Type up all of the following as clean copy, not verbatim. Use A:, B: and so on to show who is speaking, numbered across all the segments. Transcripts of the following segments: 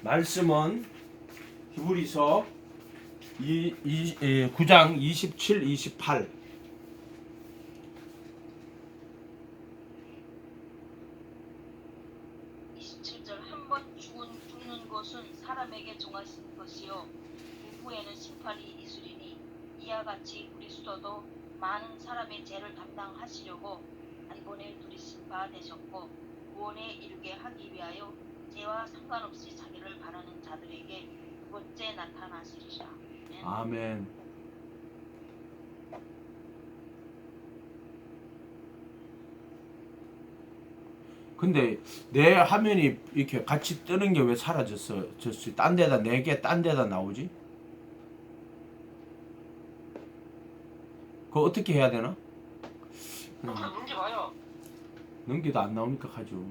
A: 말씀은 히브리서 9장 27, 28.
B: 한 번 죽는 것은 사람에게 정하신 것이요 그 후에는 심판이 있으리니 이와 같이 그리스도도 많은 사람의 죄를 담당하시려고 한 번에 들이신 바 되셨고 구원에 이르게 하기 위하여 죄와 상관없이 자기를 바라는 자들에게 두 번째 나타나시리라.
A: 아멘. 근데 내 화면이 이렇게 같이 뜨는 게 왜 사라졌어? 딴 데다 네 개 딴 데다 나오지? 그거 어떻게 해야 되나?
C: 넘겨봐요.
A: 넘기도 안 나오니까 가죠.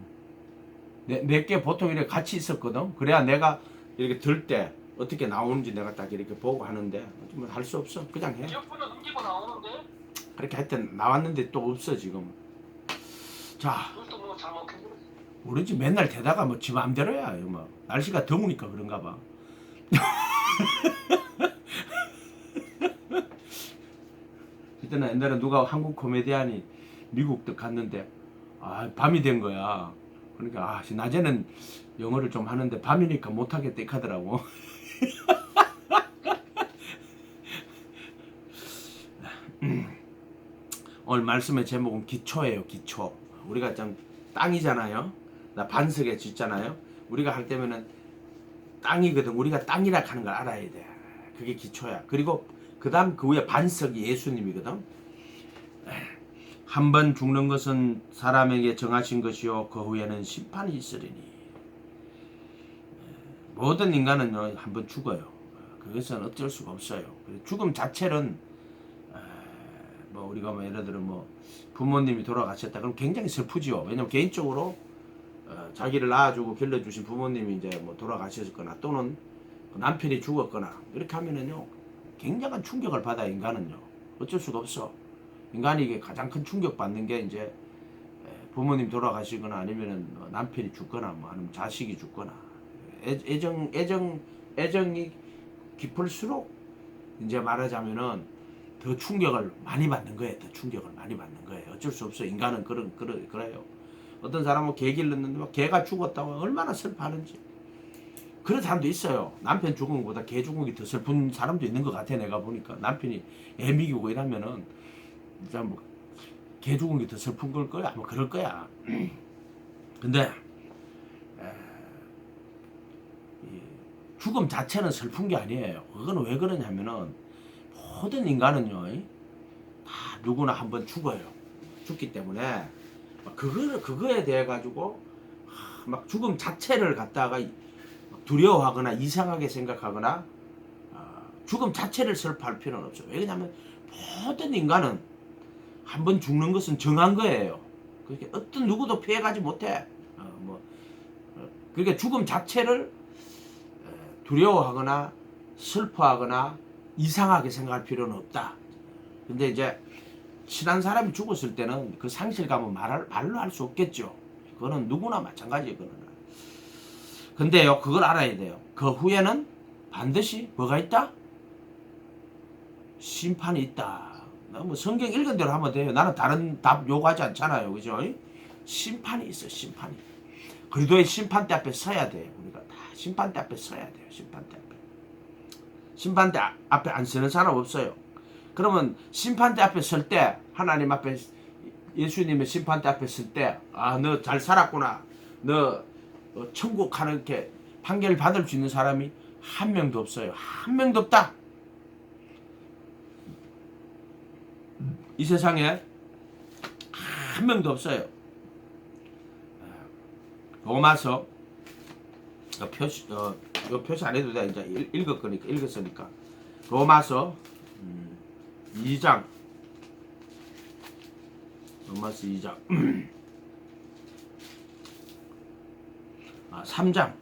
A: 네 개 보통 이렇게 같이 있었거든. 그래야 내가 이렇게 들 때 어떻게 나오는지 내가 딱 이렇게 보고 하는데 할 수 없어. 그냥 해.
C: 이어폰을 넘기고 나오는데
A: 그렇게 하여튼 나왔는데 또 없어 지금. 자,
C: 그것도 뭐 잘못
A: 모르지. 맨날 대다가 뭐 지 맘대로야. 뭐 날씨가 더우니까 그런가 봐. 그때는 옛날에 누가 한국 코미디언이 미국도 갔는데 밤이 된 거야. 그러니까 낮에는 영어를 좀 하는데 밤이니까 못하겠다 하더라고. 오늘 말씀의 제목은 기초예요. 기초. 우리가 좀 땅이잖아요. 나 반석에 짓잖아요. 우리가 할 때면은 땅이거든. 우리가 땅이라 하는 걸 알아야 돼. 그게 기초야. 그리고 그 다음 그 위에 반석이 예수님이거든. 한 번 죽는 것은 사람에게 정하신 것이요 그 후에는 심판이 있으리니. 모든 인간은 한 번 죽어요. 그것은 어쩔 수가 없어요. 죽음 자체는 뭐 우리가 뭐 예를 들어 뭐 부모님이 돌아가셨다 그럼 굉장히 슬프지요. 왜냐면 개인적으로 자기를 낳아주고 길러주신 부모님이 이제 뭐 돌아가셨거나 또는 남편이 죽었거나 이렇게 하면은요 굉장한 충격을 받아 인간은요. 어쩔 수가 없어. 인간이 이게 가장 큰 충격 받는 게 이제 부모님 돌아가시거나 아니면은 남편이 죽거나 뭐 아니면 자식이 죽거나 애정이 깊을수록 이제 말하자면은 더 충격을 많이 받는 거예요. 더 충격을 많이 받는 거예요. 어쩔 수 없어. 인간은 그래요. 어떤 사람은 개 길렀는데 막 개가 죽었다고 얼마나 슬퍼하는지. 그런 사람도 있어요. 남편 죽은 것보다 개 죽은 게 더 슬픈 사람도 있는 것 같아. 내가 보니까 남편이 애 미기고 이러면은 진짜 뭐 개 죽은 게 더 슬픈 걸 거야. 아마 그럴 거야. 근데 죽음 자체는 슬픈 게 아니에요. 그거는 왜 그러냐면은 모든 인간은요 다 누구나 한번 죽어요. 죽기 때문에 그거에 대해 가지고 막 죽음 자체를 갖다가 두려워하거나 이상하게 생각하거나 죽음 자체를 슬퍼할 필요는 없어요. 왜냐하면 모든 인간은 한번 죽는 것은 정한 거예요. 그렇게 어떤 누구도 피해가지 못해. 그러니까 죽음 자체를 두려워하거나 슬퍼하거나 이상하게 생각할 필요는 없다. 근데 이제 친한 사람이 죽었을 때는 그 상실감은 말로 할 수 없겠죠. 그거는 누구나 마찬가지예요. 그거는. 근데요, 그걸 알아야 돼요. 그 후에는 반드시 뭐가 있다? 심판이 있다. 뭐 성경 읽은 대로 하면 돼요. 나는 다른 답 요구하지 않잖아요. 그죠? 심판이 있어, 심판이. 그리도의 심판대 앞에 서야 돼요. 우리가 다 심판대 앞에 서야 돼요. 심판대 앞에. 심판대 앞에 안 서는 사람 없어요. 그러면 심판대 앞에 설 때, 하나님 앞에, 예수님의 심판대 앞에 설 때, 너 잘 살았구나. 너 천국 가는 게 판결을 받을 수 있는 사람이 한 명도 없어요. 한 명도 없다. 이 세상에 한 명도 없어요. 로마서 표시 안 해도 돼. 이제 읽었으니까. 로마서 2장. 로마서 2장.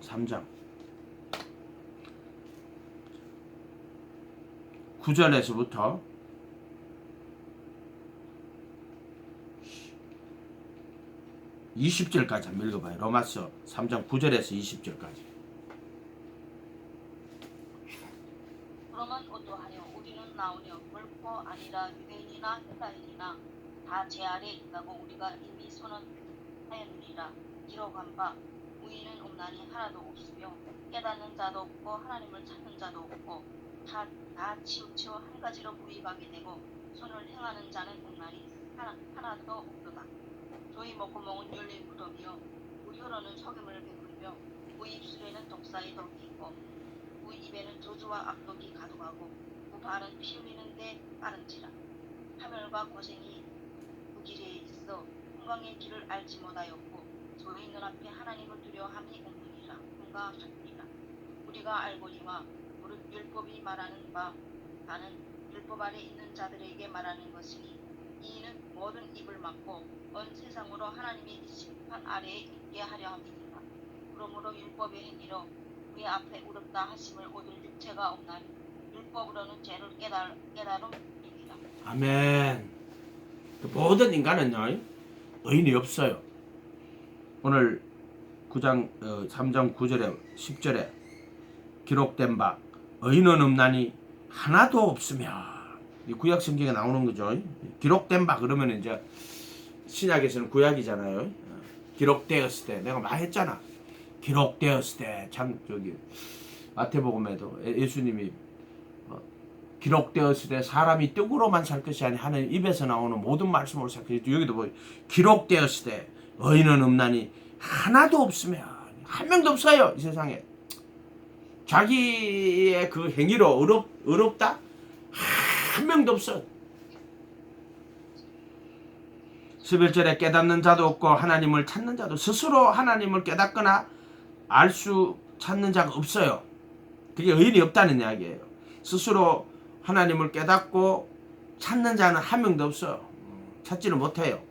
A: 3장. 9절에서부터 20절까지 한번 읽어봐요. 로마서 3장 9절에서 20절까지.
B: 어떠하여 우리는 나오며 결코 아니라 유대인이나 헬라인이나 다 제 아래 있다고 우리가 이미 선언하였느니라. 기록한 바 의인은 없나니 하나도 없으며 깨닫는 자도 없고 하나님을 찾는 자도 없고 다 치우쳐 한 가지로 부익하게 되고 손을 행하는 자는 없나니 하나도 없도다. 저희 먹고 먹은 열린 무덤이여 우리 혀로는 속임을 베풀며 우리 입술에는 독사의 덕이 있고 우리 입에는 저주와 악독이 가득하고 그 발은 피 흘리는데 빠른지라. 파멸과 고생이 그 길에 있어 평강의 길을 알지 못하였고 저희 눈앞에 하나님을 두려워함이 없느니라. 응가하셨느니라. 우리가 알거니와 우리 율법이 말하는 바 나는 율법 아래 있는 자들에게 말하는 것이니 이는 모든 입을 막고 온 세상으로 하나님의 심판 아래에 있게 하려 함이니라. 그러므로 율법의 행위로 우리 앞에 의롭다 하심을 얻을 육체가 없나니 율법으로는 죄를 깨달음이니라.
A: 아멘. 모든 인간은요 의인이 없어요. 오늘 9장 3장 9절에 10절에 기록된 바 의인은 없나니 하나도 없으며 이 구약 성경에 나오는 거죠. 기록된 바 그러면 이제 신약에서는 구약이잖아요. 기록되었을 때 내가 말했잖아. 기록되었을 때 참 저기 마태복음에도 예수님이 기록되었을 때 사람이 떡으로만 살 것이 아니 하는 입에서 나오는 모든 말씀으로 살 것이 여기도 뭐 기록되었을 때 의인은 없나니 하나도 없으며 한 명도 없어요. 이 세상에 자기의 그 행위로 의롭다 한 명도 없어. 11절에 깨닫는 자도 없고 하나님을 찾는 자도 스스로 하나님을 깨닫거나 알 수 찾는 자가 없어요. 그게 의인이 없다는 이야기예요. 스스로 하나님을 깨닫고 찾는 자는 한 명도 없어. 찾지는 못해요.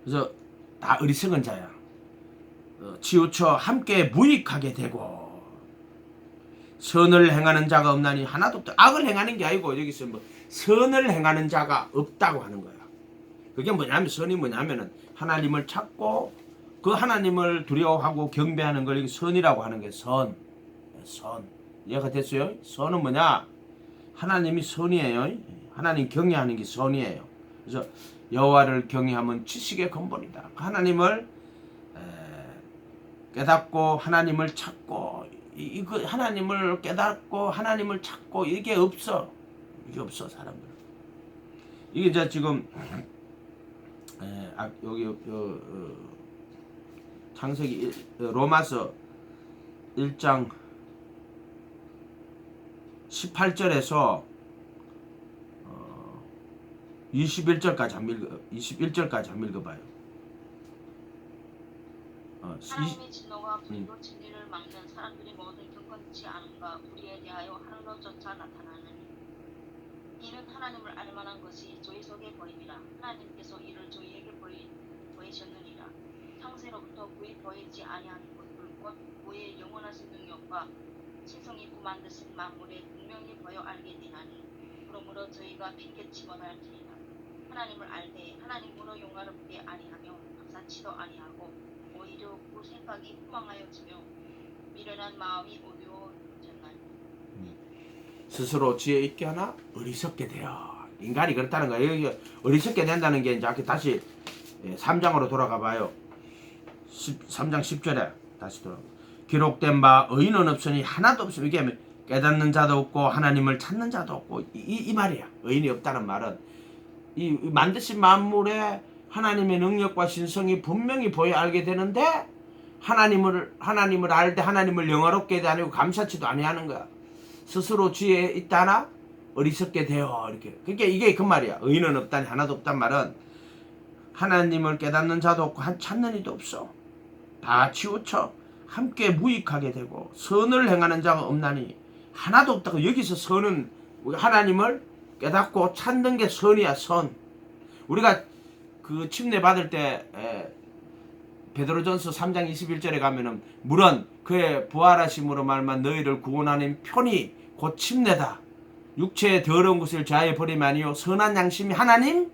A: 그래서 다 어리석은 자야. 치우쳐 함께 무익하게 되고 선을 행하는 자가 없나니 하나도 없다. 악을 행하는 게 아니고 여기서 뭐 선을 행하는 자가 없다고 하는 거야. 그게 뭐냐면 선이 뭐냐면은 하나님을 찾고 그 하나님을 두려워하고 경배하는 걸 선이라고 하는 게 선. 이해가 됐어요? 선은 뭐냐? 하나님이 선이에요. 하나님 경외하는 게 선이에요. 그래서 여호와를 경외하면 지식의 근본이다. 하나님을 깨닫고 하나님을 찾고 이거 하나님을 깨닫고 하나님을 찾고 이게 없어. 이게 없어 사람들. 이게 이제 지금 여기 창세기 로마서 1장 18절에서 21절까지 한번 읽어봐요.
B: 하나님의 진노가 불의로 진리를 막는 사람들이 모두 경건치 않은가 우리에 대하여 하늘로조차 나타나느니 이는 하나님을 알만한 것이 저희 속에 보임이라. 하나님께서 이를 저희에게 보이셨느니라. 창세로부터 그의 보이지 아니한 것들 곧 그의 영원하신 능력과 신성이 만드신 만물에 분명히 보여 알게 되나니 그러므로 저희가 핑계치 못할지니라. 하나님을 알되 하나님으로 영화롭게 아니하며 감사치도 아니하고 오히려 그 생각이 후망하여지며 미련한 마음이 어두워졌나니
A: 스스로 지혜 있게 하나 어리석게 되어. 인간이 그렇다는 거예요. 여기 어리석게 된다는 게 이제 다시 3장으로 돌아가 봐요. 3장 10절에 다시 돌아가. 기록된 바 의인은 없으니 하나도 없으니 이게 깨닫는 자도 없고 하나님을 찾는 자도 없고 이 말이야. 의인이 없다는 말은 이 만드신 만물에 하나님의 능력과 신성이 분명히 보여 알게 되는데 하나님을 알되 하나님을 영화롭게 아니고 감사치도 아니하는 거야. 스스로 지혜 있다나 어리석게 되어 이렇게. 그러니까 이게 그 말이야. 의인은 없다니 하나도 없단 말은 하나님을 깨닫는 자도 없고 찾는 이도 없어. 다 치우쳐 함께 무익하게 되고 선을 행하는 자가 없나니 하나도 없다고. 여기서 선은 하나님을 깨닫고 찾는 게 선이야. 선. 우리가 그 침례 받을 때 베드로전서 3장 21절에 가면은 물은 그의 부활하심으로 말만 너희를 구원하는 편이 곧 침례다. 육체의 더러운 것을 자해 버림이 아니요 선한 양심이 하나님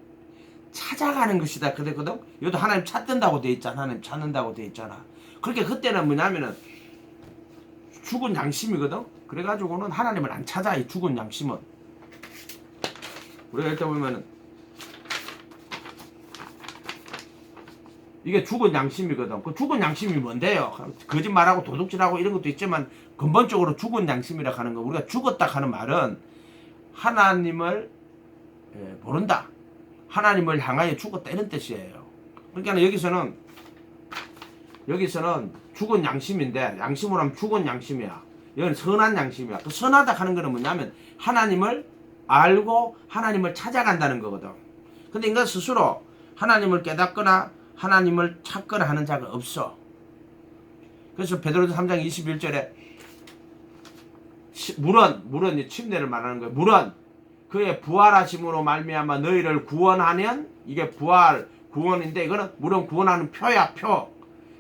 A: 찾아가는 것이다. 그랬거든. 이것도 하나님 찾는다고 돼 있잖아. 하나님 찾는다고 돼 있잖아. 그렇게 그때는 뭐냐면은 죽은 양심이거든. 그래가지고는 하나님을 안 찾아. 이 죽은 양심은. 우리가 이때 보면은 이게 죽은 양심이거든. 그 죽은 양심이 뭔데요? 거짓말하고 도둑질하고 이런 것도 있지만 근본적으로 죽은 양심이라 하는 거, 우리가 죽었다 하는 말은 하나님을 모른다, 하나님을 향하여 죽었다 이런 뜻이에요. 그러니까 여기서는 죽은 양심인데, 양심으로 하면 죽은 양심이야. 이건 선한 양심이야. 그 선하다 하는 거는 뭐냐면 하나님을 알고 하나님을 찾아간다는 거거든. 근데 인간 스스로 하나님을 깨닫거나 하나님을 찾거나 하는 자가 없어. 그래서 베드로서 3장 21절에 물은 침례를 말하는 거예요. 물은 그의 부활하심으로 말미암아 너희를 구원하면, 이게 부활 구원인데, 이거는 물은 구원하는 표야, 표.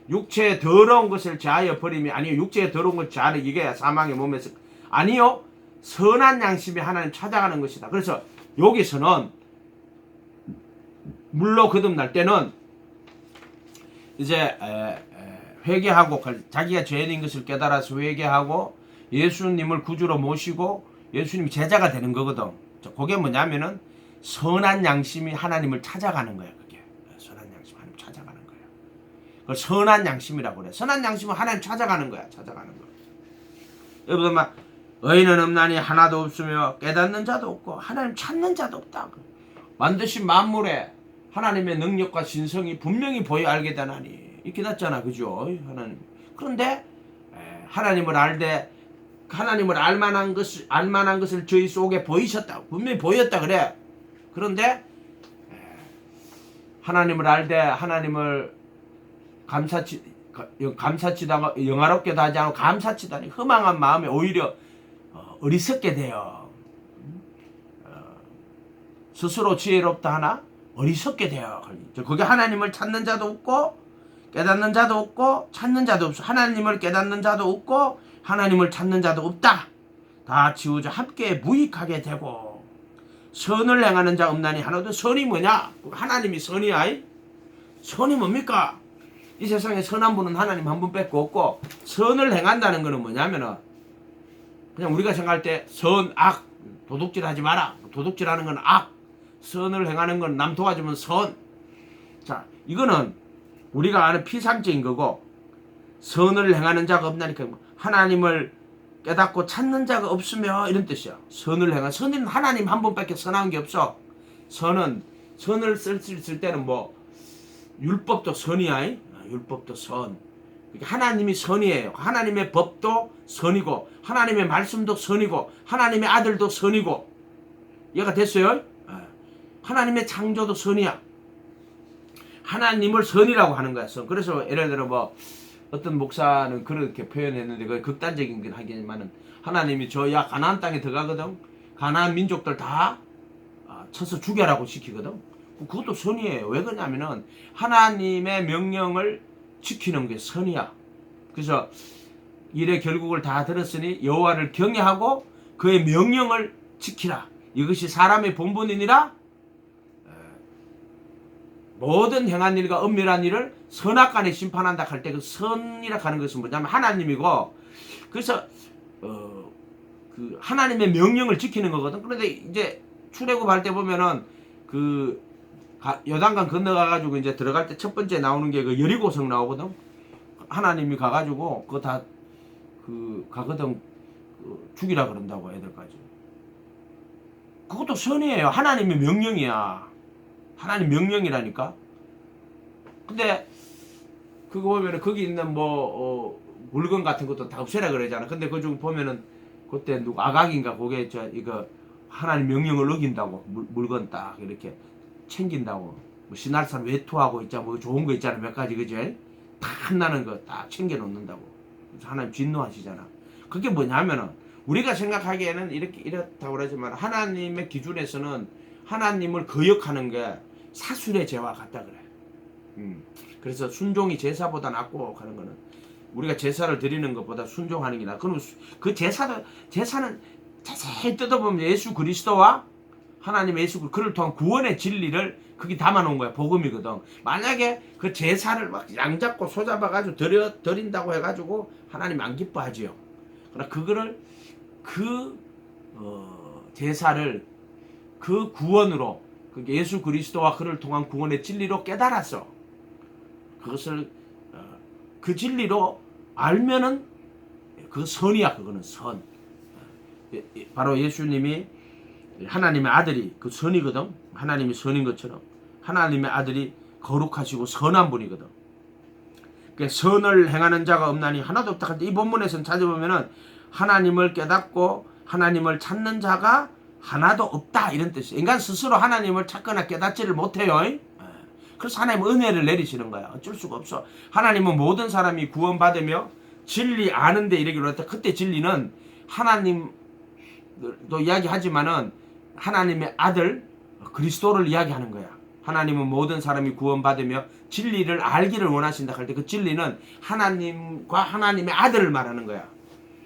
A: 육체의 더러운 것을 제하여 버림이 아니요, 육체의 더러운 것을 제하여 이게 사망의 몸에서 아니요, 선한 양심이 하나님 찾아가는 것이다. 그래서 여기서는 물로 거듭날 때는 이제 회개하고, 자기가 죄인인 것을 깨달아서 회개하고 예수님을 구주로 모시고 예수님이 제자가 되는 거거든. 그게 뭐냐면은 선한 양심이 하나님을 찾아가는 거야. 그게 선한 양심, 하나님 찾아가는 거야. 그걸 선한 양심이라고 그래. 선한 양심은 하나님 찾아가는 거야. 찾아가는 거야. 여러분, 막 의인은 없나니 하나도 없으며 깨닫는 자도 없고 하나님 찾는 자도 없다. 만드신 만물에 하나님의 능력과 신성이 분명히 보여 알게 되나니, 이렇게 났잖아, 그죠? 하나님. 그런데 하나님을 알되 하나님을 알만한 것을 저희 속에 보이셨다, 분명히 보였다 그래. 그런데 하나님을 알되 하나님을 감사치다 영화롭게도 하지 않고 감사치다니 허망한 마음에 오히려 어리석게 되어 스스로 지혜롭다 하나 어리석게 되어. 그게 하나님을 찾는 자도 없고 깨닫는 자도 없고 찾는 자도 없어. 하나님을 깨닫는 자도 없고 하나님을 찾는 자도 없다. 다 지우자 함께 무익하게 되고 선을 행하는 자 없나니 하나도. 선이 뭐냐? 하나님이 선이야. 선이 뭡니까? 이 세상에 선한 분은 하나님 한 분 밖에 없고, 선을 행한다는 것은 뭐냐면은 그냥 우리가 생각할 때 선, 악, 도둑질하지 마라. 도둑질하는 건 악, 선을 행하는 건 남 도와주면 선. 자, 이거는 우리가 아는 피상적인 거고, 선을 행하는 자가 없나니까 하나님을 깨닫고 찾는 자가 없으며 이런 뜻이야. 선을 행한, 선은 하나님 한 분밖에 선한 게 없어. 선을 쓸 때는 뭐 율법도 선이야. 율법도 선. 하나님이 선이에요. 하나님의 법도 선이고 하나님의 말씀도 선이고 하나님의 아들도 선이고. 이해가 됐어요? 하나님의 창조도 선이야. 하나님을 선이라고 하는 거야. 선. 그래서 예를 들어 뭐 어떤 목사는 그렇게 표현했는데 그게 극단적인 하겠지만은 하나님이 저야 가나안 땅에 들어가거든. 가나안 민족들 다 쳐서 죽여라고 시키거든. 그것도 선이에요. 왜 그러냐면은 하나님의 명령을 지키는 게 선이야. 그래서 일의 결국을 다 들었으니 여호와를 경외하고 그의 명령을 지키라. 이것이 사람의 본분이니라. 모든 행한 일과 은밀한 일을 선악간에 심판한다 할 때 그 선이라 하는 것은 뭐냐면 하나님이고, 그래서 그 하나님의 명령을 지키는 거거든. 그런데 이제 출애굽할 때 보면은 그 요단강 건너가가지고 이제 들어갈 때 첫 번째 나오는 게 그 여리고성 나오거든. 하나님이 가가지고 그거 다 가거든. 죽이라 그런다고 애들까지. 그것도 선이에요. 하나님의 명령이야. 하나님 명령이라니까. 근데 그거 보면은 거기 있는 물건 같은 것도 다 없애라 그러잖아. 근데 그 중 보면은 그때 누구 아각인가 그게 이거 하나님 명령을 어긴다고 물건 딱 이렇게 챙긴다고. 뭐 신할산 외투하고 있자 뭐 좋은 거 있잖아 몇 가지 그지? 다 한나는 거 딱 챙겨 놓는다고. 하나님 진노하시잖아. 그게 뭐냐면은 우리가 생각하기에는 이렇다고 그러지만 하나님의 기준에서는 하나님을 거역하는 게 사술의 죄와 같다 그래. 그래서 순종이 제사보다 낫고 하는 거는 우리가 제사를 드리는 것보다 순종하는 게 나. 그럼 그 제사는 자세히 뜯어보면 예수 그리스도와 하나님의 예수 그를 통한 구원의 진리를 거기 담아놓은 거야. 복음이거든. 만약에 그 제사를 막 양 잡고 소 잡아가지고 드린다고 해가지고 하나님 안 기뻐하지요. 그러나 그거를 그 제사를 그 구원으로 그 예수 그리스도와 그를 통한 구원의 진리로 깨달았어. 그것을 그 진리로 알면은 그 선이야. 그거는 선. 바로 예수님이 하나님의 아들이 그 선이거든. 하나님이 선인 것처럼 하나님의 아들이 거룩하시고 선한 분이거든. 그러니까 선을 행하는 자가 없나니 하나도 없다. 이 본문에서는 찾아보면은 하나님을 깨닫고 하나님을 찾는 자가 하나도 없다 이런 뜻이에요. 인간 스스로 하나님을 찾거나 깨닫지를 못해요. 그래서 하나님은 은혜를 내리시는 거야. 어쩔 수가 없어. 하나님은 모든 사람이 구원받으며 진리 아는데 이르기로 했다. 그때 진리는 하나님도 이야기하지만은 하나님의 아들 그리스도를 이야기하는 거야. 하나님은 모든 사람이 구원받으며 진리를 알기를 원하신다 할 때 그 진리는 하나님과 하나님의 아들을 말하는 거야.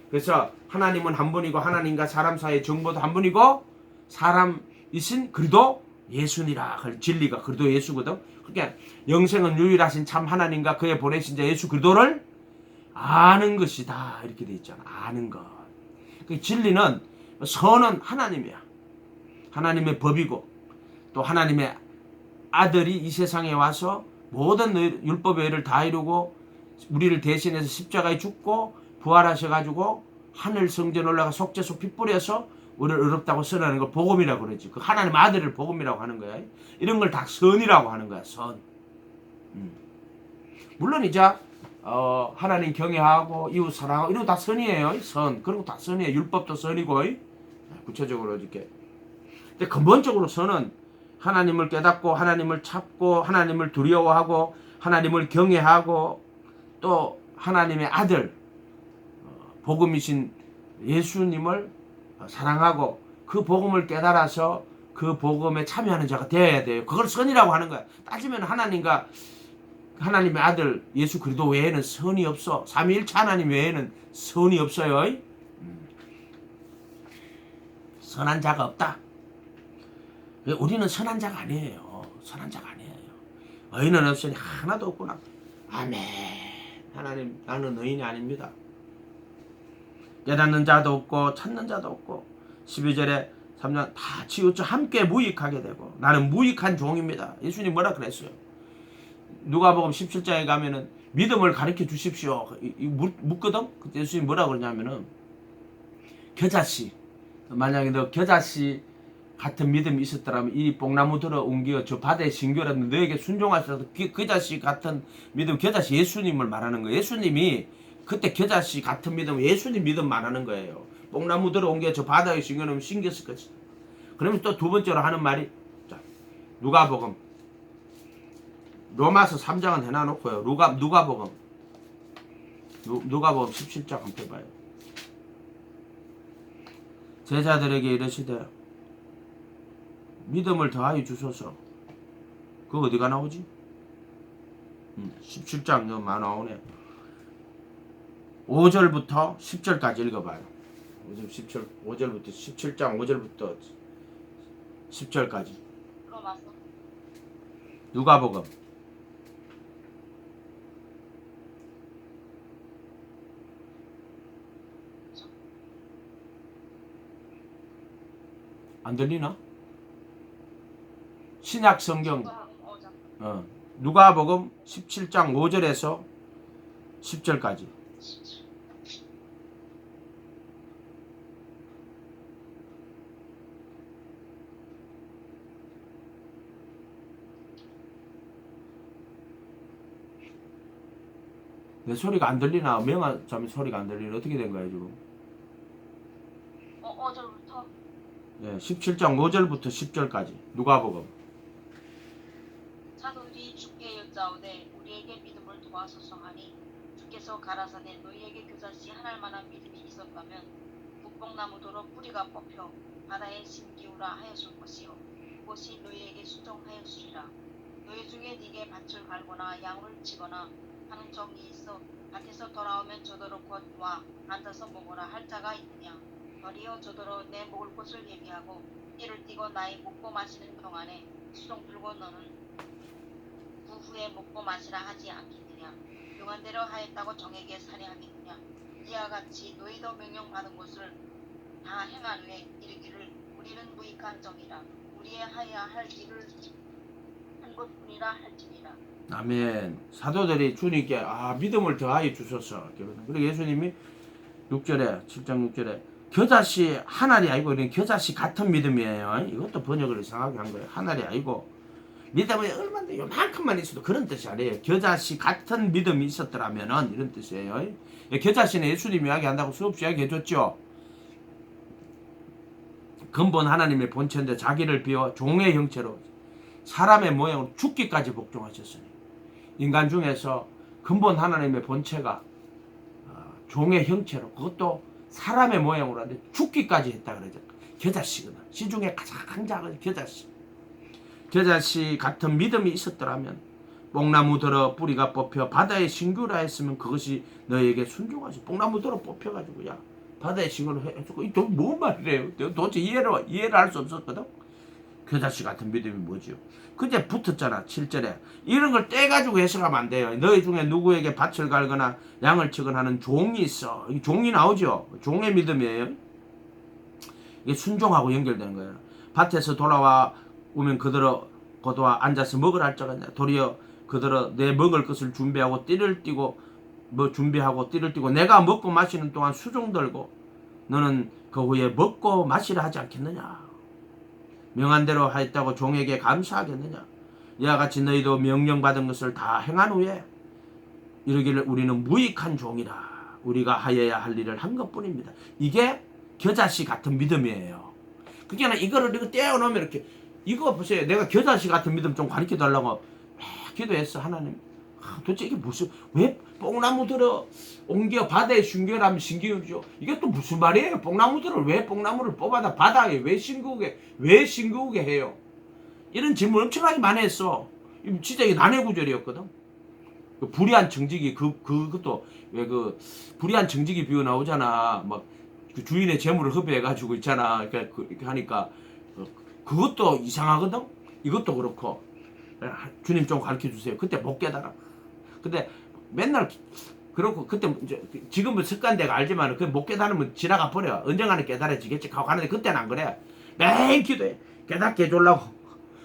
A: 그래서 하나님은 한 분이고 하나님과 사람 사이의 정보도 한 분이고 사람이신 그리도 예수니라. 진리가 그리도 예수거든. 그러니까 영생은 유일하신 참 하나님과 그의 보내신 자 예수 그리도를 아는 것이다. 이렇게 돼 있잖아. 아는 것. 그 진리는 선은 하나님이야. 하나님의 법이고 또 하나님의 아들이 이 세상에 와서 모든 율법의 의를 다 이루고 우리를 대신해서 십자가에 죽고 부활하셔가지고 하늘 성전 올라가 속죄소 피 뿌려서 우리를 의롭다고 선하는 걸 복음이라고 그러지. 그 하나님 아들을 복음이라고 하는 거야. 이런 걸 다 선이라고 하는 거야. 선. 물론 이제 하나님 경외하고 이웃 사랑하고 이런 거 다 선이에요. 선. 그런 거 다 선이에요. 율법도 선이고 구체적으로 이렇게. 근데 근본적으로 선은 하나님을 깨닫고 하나님을 찾고 하나님을 두려워하고 하나님을 경외하고 또 하나님의 아들 복음이신 예수님을 사랑하고 그 복음을 깨달아서 그 복음에 참여하는 자가 되어야 돼요. 그걸 선이라고 하는 거야. 따지면 하나님과 하나님의 아들 예수 그리스도 외에는 선이 없어. 삼위일체 하나님 외에는 선이 없어요. 선한 자가 없다. 우리는 선한 자가 아니에요. 선한 자가 아니에요. 의인은 없으니 하나도 없구나. 아멘. 하나님 나는 의인이 아닙니다. 깨닫는 자도 없고 찾는 자도 없고 12절에 3장 다 치우쳐 함께 무익하게 되고 나는 무익한 종입니다. 예수님 뭐라 그랬어요? 누가복음 17장에 가면은 믿음을 가르쳐 주십시오. 묻거든? 그때 예수님 뭐라 그러냐면은 겨자씨 만약에 너 겨자씨 같은 믿음이 있었더라면 이 뽕나무 들어 옮겨 저 바다에 신겨라도 너에게 순종하셔서 겨자씨 같은 믿음 겨자씨 예수님을 말하는 거예요. 예수님이 그때 겨자씨 같은 믿음 예수님 믿음 말하는 거예요. 뽕나무 들어 옮겨 저 바다에 신겨놓으면 신겼을 것이다. 그러면 또 두 번째로 하는 말이 자, 누가복음 로마서 3장은 해놔놓고요. 누가복음 17장 한번 해봐요. 제자들에게 이르시되 믿음을 더하여 주소서. 그거 어디가 나오지? 17장 여기 나오네. 5절부터 10절까지 읽어봐요. 5절부터 17장 5절부터 10절까지. 누가복음. 안 들리나? 신약 성경 누가복음 17장 5절에서 10절까지. 내 소리가 안 들리나? 명아자매 소리가 안 들리나? 어떻게 된 거야 지금?
B: 5절부터?
A: 네, 17장 5절부터 10절까지 누가복음.
B: 사도들이 주께 여짜오되 우리에게 믿음을 도와소서 하니 주께서 가라사대 너희에게 겨자씨 하나만한 믿음이 있었다면 북뽕나무도로 뿌리가 뽑혀 바다에 심기우라 하였을 것이요 그것이 너희에게 순종하였으리라. 너희 중에 네게 밭을 갈거나 양을 치거나 하는 적이 있어 밭에서 돌아오면 저더러 곧 와 앉아서 먹으라 할 자가 있느냐. 너리여 저더러 내 먹을 것을 예비하고 이를 띠고 나의 먹고 마시는 동안에 수종 들고 너는 그 후에 먹고 마시라 하지 않겠느냐. 명한대로 하였다고 정에게 살해하겠느냐. 이와 같이 너희도 명령받은 것을 다 행한 후에 이르기를 우리는 무익한 종이라 우리의 하여야 할 일을 한 것뿐이라 할지니라.
A: 아멘. 사도들이 주님께 믿음을 더하여 주소서. 그리고 예수님이 6절에 7장 6절에 겨자씨 하나리 아니고 이런 겨자씨 같은 믿음이에요. 이것도 번역을 이상하게 한 거예요. 하나리 아니고 믿음이 얼마나 요만큼만 있어도 그런 뜻이 아니에요. 겨자씨 같은 믿음이 있었더라면은 이런 뜻이에요. 겨자씨는 예수님이 이야기한다고 수없이 이야기해 줬죠. 근본 하나님의 본체인데 자기를 비워 종의 형체로 사람의 모양으로 죽기까지 복종하셨으니 인간 중에서 근본 하나님의 본체가 종의 형체로 그것도 사람의 모양으로 하는데 죽기까지 했다 그러죠. 겨자씨거든. 시중에 가장 작은 겨자씨. 겨자씨 같은 믿음이 있었더라면 뽕나무 들어 뿌리가 뽑혀 바다에 싱그라 했으면 그것이 너에게 순종하지. 뽕나무 들어 뽑혀가지고 야 바다에 싱그라 해주고 이게 뭔 말이래요. 도대체 이해를 할 수 없었거든. 겨자씨 같은 믿음이 뭐지요? 근데 붙었잖아. 7절에 이런 걸 떼가지고 해석하면 안 돼요. 너희 중에 누구에게 밭을 갈거나 양을 치거나 하는 종이 있어. 이 종이 나오죠. 종의 믿음이에요. 이게 순종하고 연결되는 거예요. 밭에서 돌아와 오면 그들어 고도와 앉아서 먹을 할 자가 도리어 그들어 내 먹을 것을 준비하고 띠를 띠고 준비하고 띠를 띠고 내가 먹고 마시는 동안 수종 들고 너는 그 후에 먹고 마시라 하지 않겠느냐. 명한 대로 하였다고 종에게 감사하겠느냐. 이와 같이 너희도 명령받은 것을 다 행한 후에 이르기를 우리는 무익한 종이라 우리가 하여야 할 일을 한 것뿐입니다. 이게 겨자씨 같은 믿음이에요. 그게 이거를 이거 떼어놓으면 이렇게 이거 보세요. 내가 겨자씨 같은 믿음 좀 가르쳐 달라고 기도했어. 하나님 도대체 이게 무슨 왜 뽕나무 들어 옮겨 바다에 싱겨라면 싱기우죠. 이게 또 무슨 말이에요? 뽕나무들을 왜 뽕나무를 뽑아다 바다에 왜 싱거우게 해요? 이런 질문 엄청나게 많이 했어. 진짜 이게 난해 구절이었거든. 그 불의한 정직이 그것도 왜 그 불의한 정직이 비유 나오잖아. 막 그 주인의 재물을 흡입해가지고 있잖아. 그러니까 하니까 그것도 이상하거든. 이것도 그렇고 주님 좀 가르쳐 주세요. 그때 못 깨달아. 근데 맨날 그렇고 그때 지금은 습관돼가 알지만 그 못 깨달으면 지나가 버려. 언젠가는 깨달아지겠지 하고 가는데 그때는 안 그래. 매일 기도해. 깨닫게 해주려고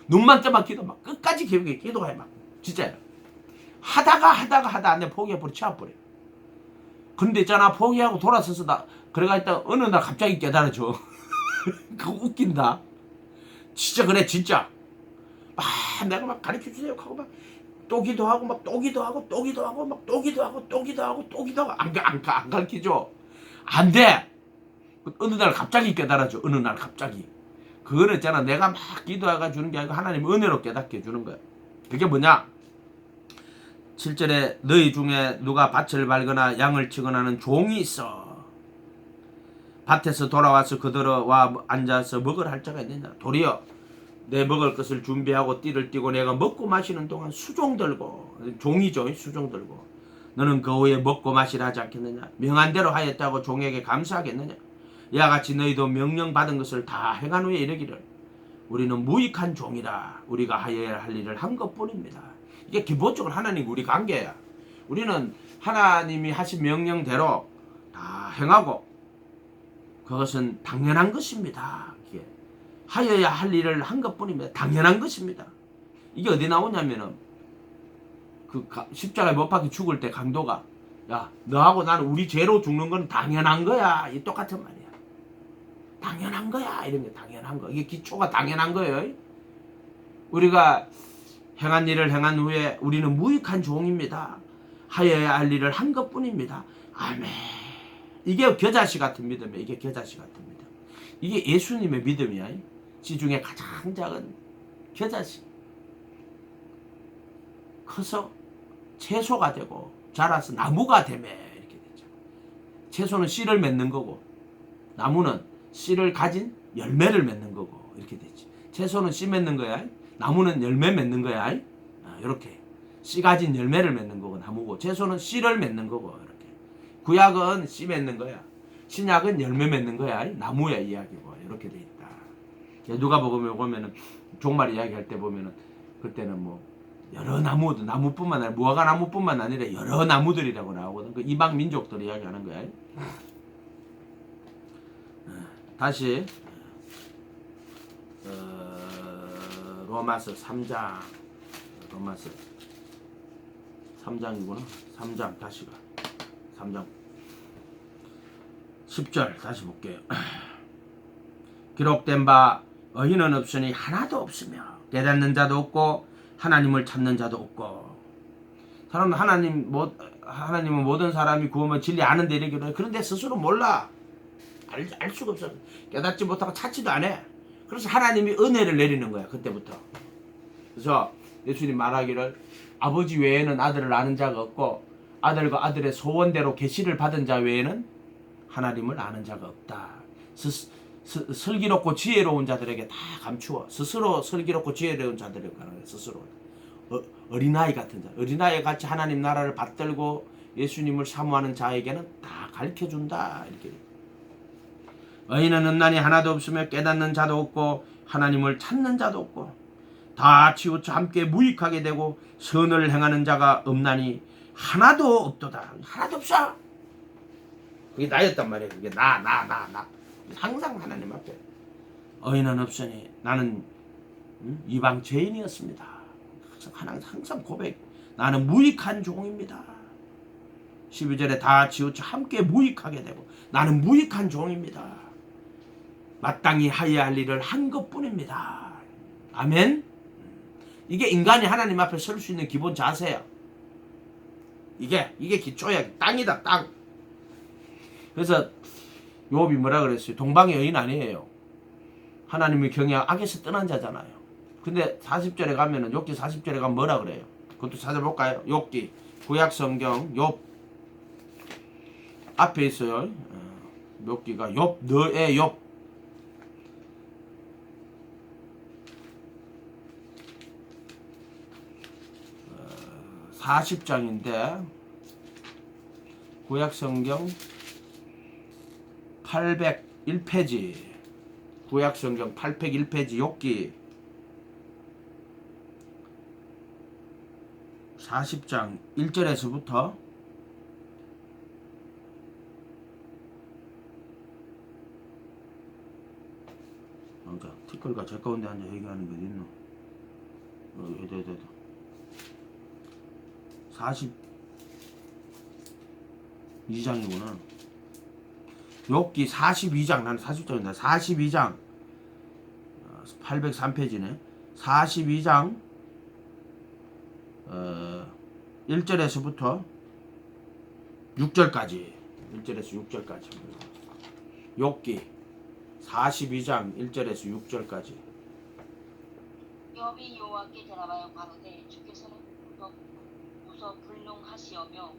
A: 눈만 뜨면 기도 막 끝까지 기도해 막 진짜야. 하다가 안 돼. 포기해버려. 치워버려. 근데 있잖아 포기하고 돌아서서 그래가 있다 어느 날 갑자기 깨달아져. 그거 웃긴다. 진짜 그래 진짜. 내가 막 가르쳐 주세요 하고 막 또 기도하고 막 또 기도하고 또 기도하고 막 또 기도하고 또 기도하고 또 기도하고 안 가르쳐줘. 안 돼. 어느 날 갑자기 깨달아져. 어느 날 갑자기. 그거는 있잖아 내가 막 기도해가 주는 게 아니고 하나님 은혜로 깨닫게 해주는 거야. 그게 뭐냐? 7절에 너희 중에 누가 밭을 밟거나 양을 치거나 하는 종이 있어. 밭에서 돌아와서 그들와 앉아서 먹을 할 자가 있느냐. 도리어 내 먹을 것을 준비하고 띠를 띠고 내가 먹고 마시는 동안 수종 들고 종이죠. 수종 들고 너는 그 후에 먹고 마시라 하지 않겠느냐. 명한 대로 하였다고 종에게 감사하겠느냐. 이와 같이 너희도 명령받은 것을 다 행한 후에 이르기를 우리는 무익한 종이라 우리가 하여야 할 일을 한 것뿐입니다. 이게 기본적으로 하나님과 우리 관계야. 우리는 하나님이 하신 명령대로 다 행하고 그것은 당연한 것입니다. 이게 하여야 할 일을 한 것뿐입니다. 당연한 것입니다. 이게 어디 나오냐면은 그 십자가에 못 박혀 죽을 때 강도가 야 너하고 나는 우리 죄로 죽는 건 당연한 거야. 이 똑같은 말이야. 당연한 거야. 이런 게 당연한 거. 이게 기초가 당연한 거예요. 우리가 행한 일을 행한 후에 우리는 무익한 종입니다. 하여야 할 일을 한 것뿐입니다. 아멘. 이게 겨자씨 같은 믿음이야. 이게 겨자씨 같은 믿음. 이게 예수님의 믿음이야. 시중에 가장 작은 겨자씨. 커서 채소가 되고 자라서 나무가 되매 이렇게 되죠. 채소는 씨를 맺는 거고 나무는 씨를 가진 열매를 맺는 거고 이렇게 되지. 채소는 씨 맺는 거야. 나무는 열매 맺는 거야. 이렇게 씨 가진 열매를 맺는 거고 나무고 채소는 씨를 맺는 거고 이렇게. 구약은 씨 맺는 거야. 신약은 열매 맺는 거야. 나무야 이야기고 이렇게 돼 있다. 누가 보면은 종말 이야기할 때 보면은 그때는 뭐 여러 나무뿐만 아니라 무화과 나무뿐만 아니라 여러 나무들이라고 나오거든. 그 이방 민족들 이야기하는 거야. 다시 로마서 3장 로마서 3장이구나. 3장 다시 가. 3장 10절 다시 볼게요. 기록된 바 의인은 없으니 하나도 없으며 깨닫는 자도 없고 하나님을 찾는 자도 없고. 사람은 하나님은 모든 사람이 구원을 진리 아는 데 이르기로 해. 그런데 스스로 몰라. 알 수가 없어. 깨닫지 못하고 찾지도 않아. 그래서 하나님이 은혜를 내리는 거야. 그때부터. 그래서 예수님 말하기를 아버지 외에는 아들을 아는 자가 없고 아들과 아들의 소원대로 계시를 받은 자 외에는 하나님을 아는 자가 없다. 슬기롭고 지혜로운 자들에게 다 감추어. 스스로 슬기롭고 지혜로운 자들에게 가는 스스로. 어린아이 같은 자. 어린아이 같이 하나님 나라를 받들고 예수님을 사모하는 자에게는 다 가르쳐준다. 이렇게. 의인은 없나니 하나도 없으며 깨닫는 자도 없고 하나님을 찾는 자도 없고 다 치우쳐 함께 무익하게 되고 선을 행하는 자가 없나니 하나도 없도다. 하나도 없어. 그게 나였단 말이에요. 그게 나. 항상 하나님 앞에 의인은 없으니 나는 이방 죄인이었습니다. 항상 고백. 나는 무익한 종입니다. 12절에 다 치우쳐 함께 무익하게 되고 나는 무익한 종입니다. 마땅히 하여야 할 일을 한 것뿐입니다. 아멘. 이게 인간이 하나님 앞에 설 수 있는 기본 자세야. 이게 기초야. 땅이다, 땅. 그래서 욥이 뭐라 그랬어요? 동방의 여인 아니에요. 하나님의 경외 악에서 떠난 자잖아요. 근데 40절에 가면은 욥기 40절에 가면 뭐라 그래요? 그것도 찾아볼까요? 욥기 구약 성경 욥 앞에 있어요. 욥기가 욥 너의 욥 40장인데 구약성경 801페이지 구약성경 801페이지 욥기 40장 1절에서부터 그러니까 티끌과 제 가운데 앉아 얘기하는 게 어딨노? 여기 42장이구나. 욥기 42장, 나는 40장인데 42장 803페이지네. 42장 1절에서부터 6절까지 1절에서 6절까지 욥기 42장 1절에서 6절까지.
B: 욥이 여호와께 대답하여 가로되 주께서는 무서 불능하시오며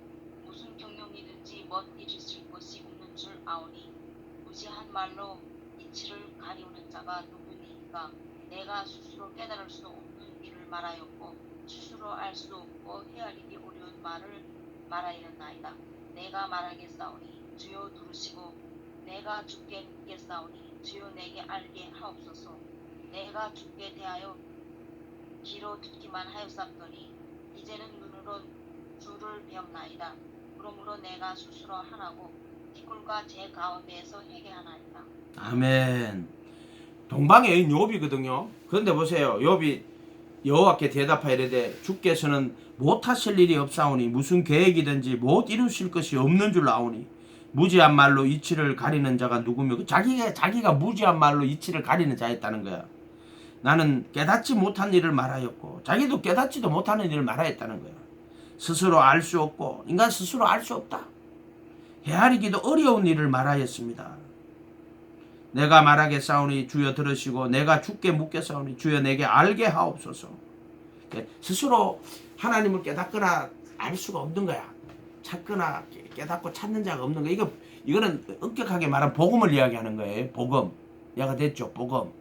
B: 무슨 경영이든지 멋 이르실 것이 없는 줄 아오니 무지한 말로 이치를 가리우는 자가 누구니까. 내가 스스로 깨달을 수 없는 일을 말하였고 스스로 알 수 없고 헤아리기 어려운 말을 말하였나이다. 내가 말하겠사오니 주여 들으시고 내가 주께 묻겠사오니 주여 내게 알게 하옵소서. 내가 주께 대하여 귀로 듣기만 하였사더니 이제는 눈으로 주를 배웠나이다. 그러므로 내가 스스로 하나고 티끌과 제 가운데에서 회개하나이다.
A: 아멘. 동방의 여인 욥이거든요. 그런데 보세요. 욥이 여호와께 대답하여 이르되 주께서는 못하실 일이 없사오니 무슨 계획이든지 못 이루실 것이 없는 줄 아오니 무지한 말로 이치를 가리는 자가 누구며. 자기가 무지한 말로 이치를 가리는 자였다는 거야. 나는 깨닫지 못한 일을 말하였고 자기도 깨닫지도 못하는 일을 말하였다는 거야. 스스로 알 수 없고 인간 스스로 알 수 없다. 헤아리기도 어려운 일을 말하였습니다. 내가 말하겠사오니 주여 들으시고 내가 주께 묻겠사오니 주여 내게 알게 하옵소서. 스스로 하나님을 깨닫거나 알 수가 없는 거야. 찾거나 깨닫고 찾는 자가 없는 거야. 이거는 엄격하게 말하면 복음을 이야기하는 거예요. 복음. 이해가 됐죠? 복음.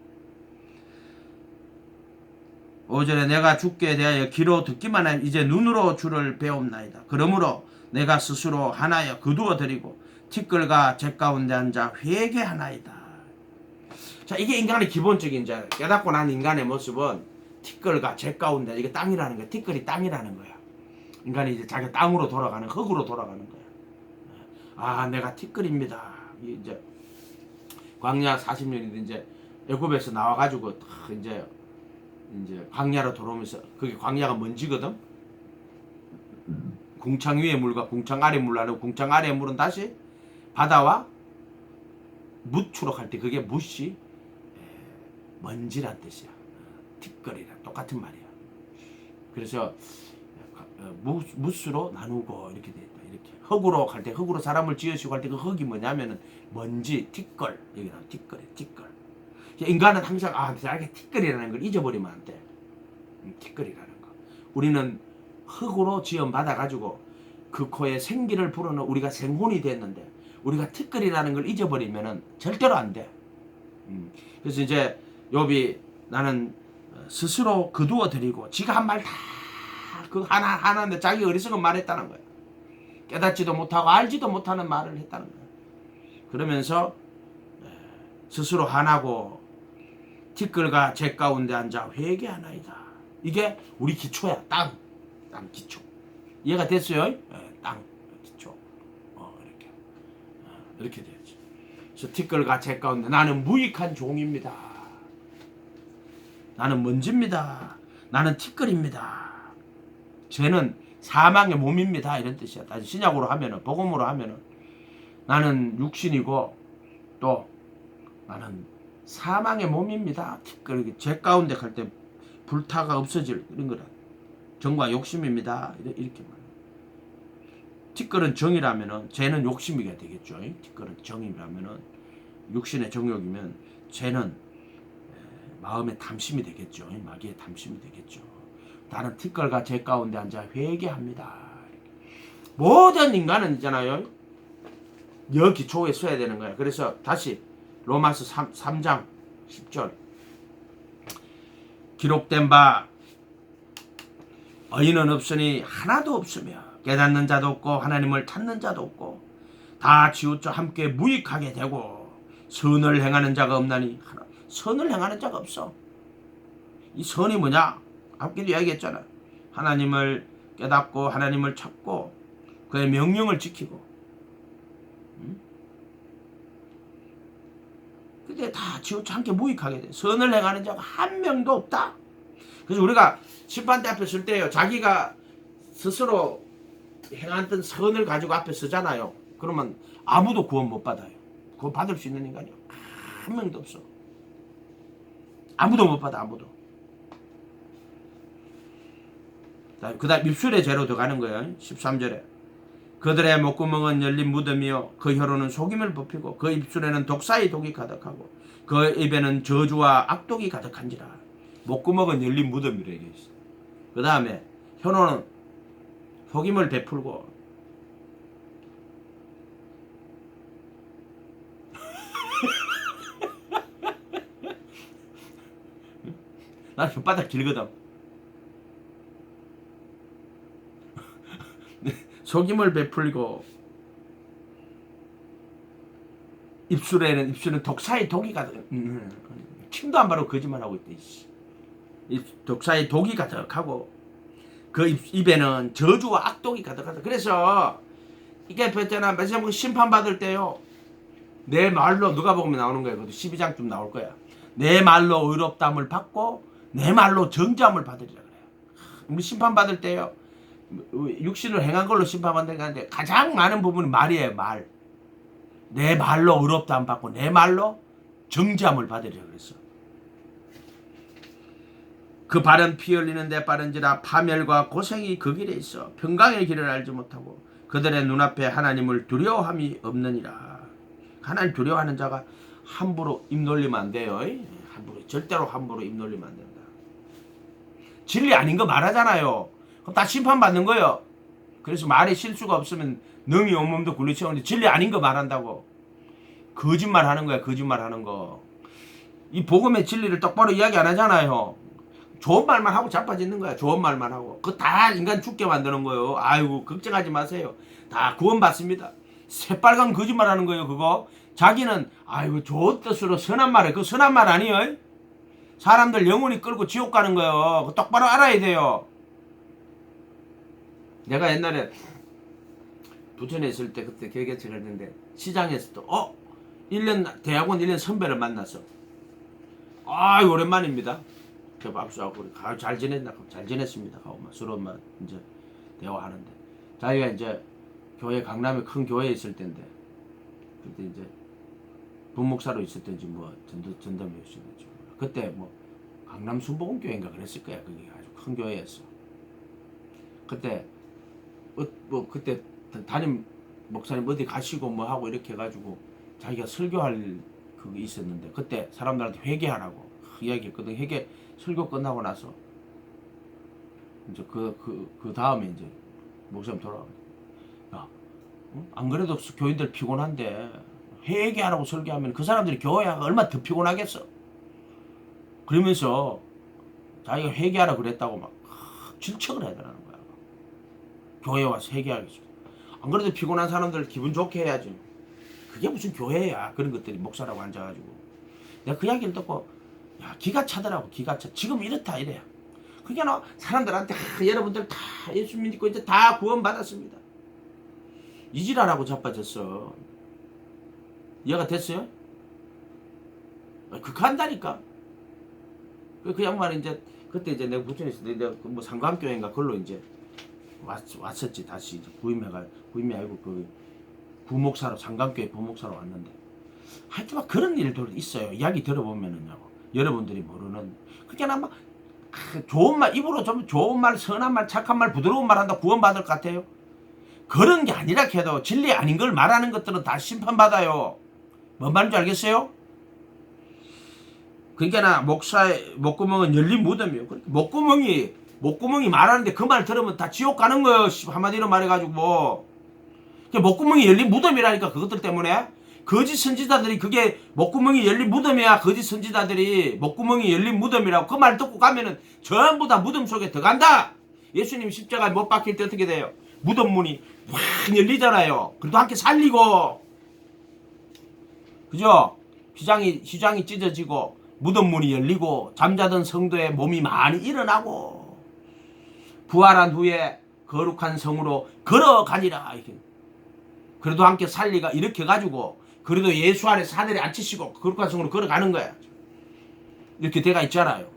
A: 5절에 내가 주께 대하여 귀로 듣기만 하여 이제 눈으로 주를 배옵나이다. 그러므로 내가 스스로 하나여 거두어 드리고 티끌과 제 가운데 앉아 회개하나이다. 자, 이게 인간의 기본적인 자. 깨닫고 난 인간의 모습은 티끌과 제 가운데, 이게 땅이라는 거야. 티끌이 땅이라는 거야. 인간이 이제 자기 땅으로 돌아가는, 흙으로 돌아가는 거야. 아, 내가 티끌입니다. 이제 광야 40년인데 이제 애굽에서 나와가지고 이제 광야로 돌아오면서 그게 광야가 먼지거든. 궁창 위의 물과 궁창 아래 물 나누고 궁창 아래의 물은 다시 바다와 묻추러 갈 때 그게 묻이 먼지란 뜻이야. 티끌이랑 똑같은 말이야. 그래서 묻수로 나누고 이렇게 돼 있다. 이렇게 흙으로 갈 때 흙으로 사람을 지으시고 할 때 그 흙이 뭐냐면은 먼지, 티끌. 여기 나와 티끌이 티끌. 인간은 항상 나에게 티끌이라는 걸 잊어버리면 안 돼. 티끌이라는 거. 우리는 흙으로 지음 받아 가지고 그 코에 생기를 불어넣어 우리가 생혼이 됐는데 우리가 티끌이라는 걸 잊어버리면은 절대로 안 돼. 그래서 이제 욥이 나는 스스로 거두어 드리고 지가 한 말 다 그 하나인데 자기 어리석은 말했다는 거야. 깨닫지도 못하고 알지도 못하는 말을 했다는 거야. 그러면서 스스로 화나고 티끌과 재 가운데 앉아 회개하나이다. 이게 우리 기초야. 땅 기초. 이해가 됐어요? 땅 기초. 이렇게 돼야지. 그래서 티끌과 재 가운데 나는 무익한 종입니다. 나는 먼지입니다. 나는 티끌입니다. 죄는 사망의 몸입니다. 이런 뜻이야. 다시 신약으로 하면은 복음으로 하면은 나는 육신이고 또 나는 사망의 몸입니다. 티끌 죄 가운데 갈 때 불타가 없어질 이런 거라. 정과 욕심입니다. 이렇게 말해. 티끌은 정이라면은 죄는 욕심이가 되겠죠. 티끌은 정이라면은 육신의 정욕이면 죄는 마음의 탐심이 되겠죠. 마귀의 탐심이 되겠죠. 나는 티끌과 재 가운데 앉아 회개합니다. 모든 인간은 있잖아요. 여 기초에 서야 되는 거야. 그래서 다시 로마서 3장 10절 기록된 바 의인은 없으니 하나도 없으며 깨닫는 자도 없고 하나님을 찾는 자도 없고 다 치우쳐 함께 무익하게 되고 선을 행하는 자가 없나니 선을 행하는 자가 없어. 이 선이 뭐냐? 앞기도 이야기했잖아. 하나님을 깨닫고 하나님을 찾고 그의 명령을 지키고 근데 다 치우쳐 함께 무익하게 돼. 선을 행하는 자가 한 명도 없다. 그래서 우리가 심판대 앞에 설 때요, 자기가 스스로 행했던 선을 가지고 앞에 서잖아요. 그러면 아무도 구원 못 받아요. 구원 받을 수 있는 인간이 한 명도 없어. 아무도 못 받아. 아무도. 그 다음 입술의 죄로 들어가는 거예요. 13절에 그들의 목구멍은 열린 무덤이요 그 혀로는 속임을 뽑히고 그 입술에는 독사의 독이 가득하고 그 입에는 저주와 악독이 가득한지라. 목구멍은 열린 무덤이라 얘기했어. 그 다음에 혀로는 속임을 베풀고 난 혓바닥 길거든. 속임을 베풀고 입술은 독사의 독이 가득. 침도 안 바르고 거짓말하고 있대. 독사의 독이 가득하고 그 입에는 저주와 악독이 가득하다. 그래서 이게 뱉잖아. 마지막에 심판받을 때요, 내 말로 누가복음에 나오는 거야. 그것도 12장쯤 나올 거야. 내 말로 의롭다함을 받고 내 말로 정죄함을 받으리라 그래요. 우리 심판받을 때요, 육신을 행한 걸로 심판받는다는데 가장 많은 부분은 말이에요. 말. 내 말로 의롭다함 받고 내 말로 정죄함을 받으리라 그랬어. 그 발은 피 흘리는 데 빠른지라 파멸과 고생이 그 길에 있어 평강의 길을 알지 못하고 그들의 눈앞에 하나님을 두려워함이 없느니라. 하나님 두려워하는 자가 함부로 입 놀리면 안 돼요. 절대로 함부로 입 놀리면 안 된다. 진리 아닌 거 말하잖아요. 그럼 다 심판받는 거예요. 그래서 말에 실수가 없으면 능히 온몸도 굴리치우는데 진리 아닌 거 말한다고. 거짓말 하는 거야. 거짓말 하는 거. 이 복음의 진리를 똑바로 이야기 안 하잖아요. 좋은 말만 하고 자빠지는 거야. 좋은 말만 하고. 그거 다 인간 죽게 만드는 거예요. 아이고 걱정하지 마세요. 다 구원받습니다. 새빨간 거짓말 하는 거예요. 그거. 자기는 아이고 좋은 뜻으로 선한 말해. 그거 선한 말 아니에요. 사람들 영혼이 끌고 지옥 가는 거예요. 그거 똑바로 알아야 돼요. 내가 옛날에 부천에 있을 때 그때 개개척을 했는데 시장에서도 대학원 1년 선배를 만났어. 아, 오랜만입니다. 저 박수하고 우리 잘 지냈나? 잘 지냈습니다. 하고 막 서로 막 이제 대화하는데 자기가 이제 교회 강남에 큰 교회에 있을 때인데 그때 이제 부목사로 있을 때인지 뭐 전담이었는지 그때 뭐 강남 순복음교회인가 그랬을 거야. 그게 아주 큰 교회였어. 그때 뭐 그때 담임 목사님 어디 가시고 뭐 하고 이렇게 해가지고 자기가 설교할 그게 있었는데 그때 사람들한테 회개하라고 이야기했거든. 회개 설교 끝나고 나서 이제 그 다음에 이제 목사님 돌아오고 야, 안 그래도 교인들 피곤한데 회개하라고 설교하면 그 사람들이 교회가 얼마나 더 피곤하겠어. 그러면서 자기가 회개하라 그랬다고 막 질척을 해더라는 거야. 교회 와서 회개하겠어. 안 그래도 피곤한 사람들 기분 좋게 해야지. 그게 무슨 교회야. 그런 것들이 목사라고 앉아가지고. 내가 그 이야기를 듣고 야, 기가 차더라고. 기가 차. 지금 이렇다 이래. 그게 너 사람들한테 여러분들 다 예수 믿고 이제 다 구원 받았습니다. 이지라라고 자빠졌어. 이해가 됐어요? 극한다니까. 그 양반이 이제 그때 이제 내가 부천에 있을 때 내가 뭐 상관교회인가 그걸로 이제 왔었지. 다시 이제 부임이 아니고 그 부목사로 상관교회 부목사로 왔는데 하여튼 막 그런 일도 있어요. 이야기 들어보면은요. 여러분들이 모르는 그게 아마 좋은 말 입으로 좀 좋은 말 선한 말 착한 말 부드러운 말 한다 구원받을 것 같아요. 그런 게 아니라 해도 진리 아닌 걸 말하는 것들은 다 심판받아요. 뭔 말인지 알겠어요? 그러니까 목사의 목구멍은 열린 무덤이에요. 목구멍이 말하는데 그 말 들으면 다 지옥 가는 거예요. 한마디로 말해가지고 뭐. 목구멍이 열린 무덤이라니까. 그것들 때문에 거짓 선지자들이 그게 목구멍이 열린 무덤이야. 거짓 선지자들이 목구멍이 열린 무덤이라고 그 말 듣고 가면은 전부 다 무덤 속에 들어간다. 예수님 십자가에 못 박힐 때 어떻게 돼요? 무덤 문이 확 열리잖아요. 그래도 함께 살리고, 그죠? 휘장이 찢어지고 무덤 문이 열리고 잠자던 성도의 몸이 많이 일어나고 부활한 후에 거룩한 성으로 걸어가니라. 그래도 함께 살리가 이렇게 가지고 그래도 예수 안에 하늘에 앉히시고 거룩한 성으로 걸어가는 거야. 이렇게 돼가 있잖아요.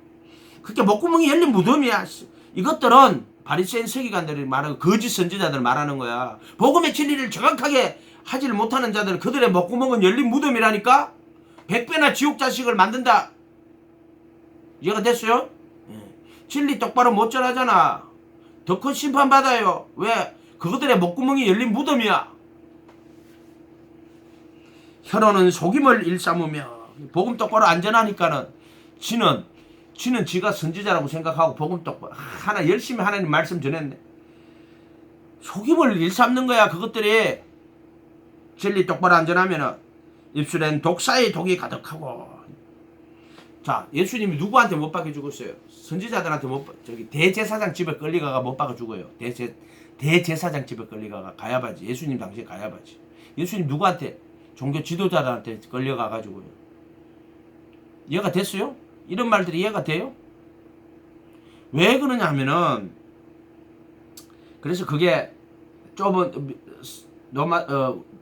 A: 그게 목구멍이 열린 무덤이야. 이것들은 바리새인 서기관들이 말하는 거짓 선지자들 말하는 거야. 복음의 진리를 정확하게 하지를 못하는 자들 그들의 목구멍은 열린 무덤이라니까. 100배나 지옥 자식을 만든다. 이해가 됐어요? 진리 똑바로 못 전하잖아. 더 큰 심판 받아요. 왜? 그들의 목구멍이 열린 무덤이야. 혀로는 속임을 일삼으며 복음 똑바로 안 전하니까는 지는 지가 선지자라고 생각하고 복음 똑바로 하나 열심히 하나님 말씀 전했네. 속임을 일삼는 거야. 그것들이 진리 똑바로 안 전하면은 입술엔 독사의 독이 가득하고. 자, 예수님이 누구한테 못 박혀 죽었어요? 선지자들한테 대제사장 집에 끌려가가 못 박아 죽어요. 대제사장 집에 끌려가가 가야바지. 예수님 당시에 가야바지. 예수님 누구한테? 종교 지도자들한테 끌려가가지고요. 이해가 됐어요? 이런 말들이 이해가 돼요? 왜 그러냐 하면은 그래서 그게 좁은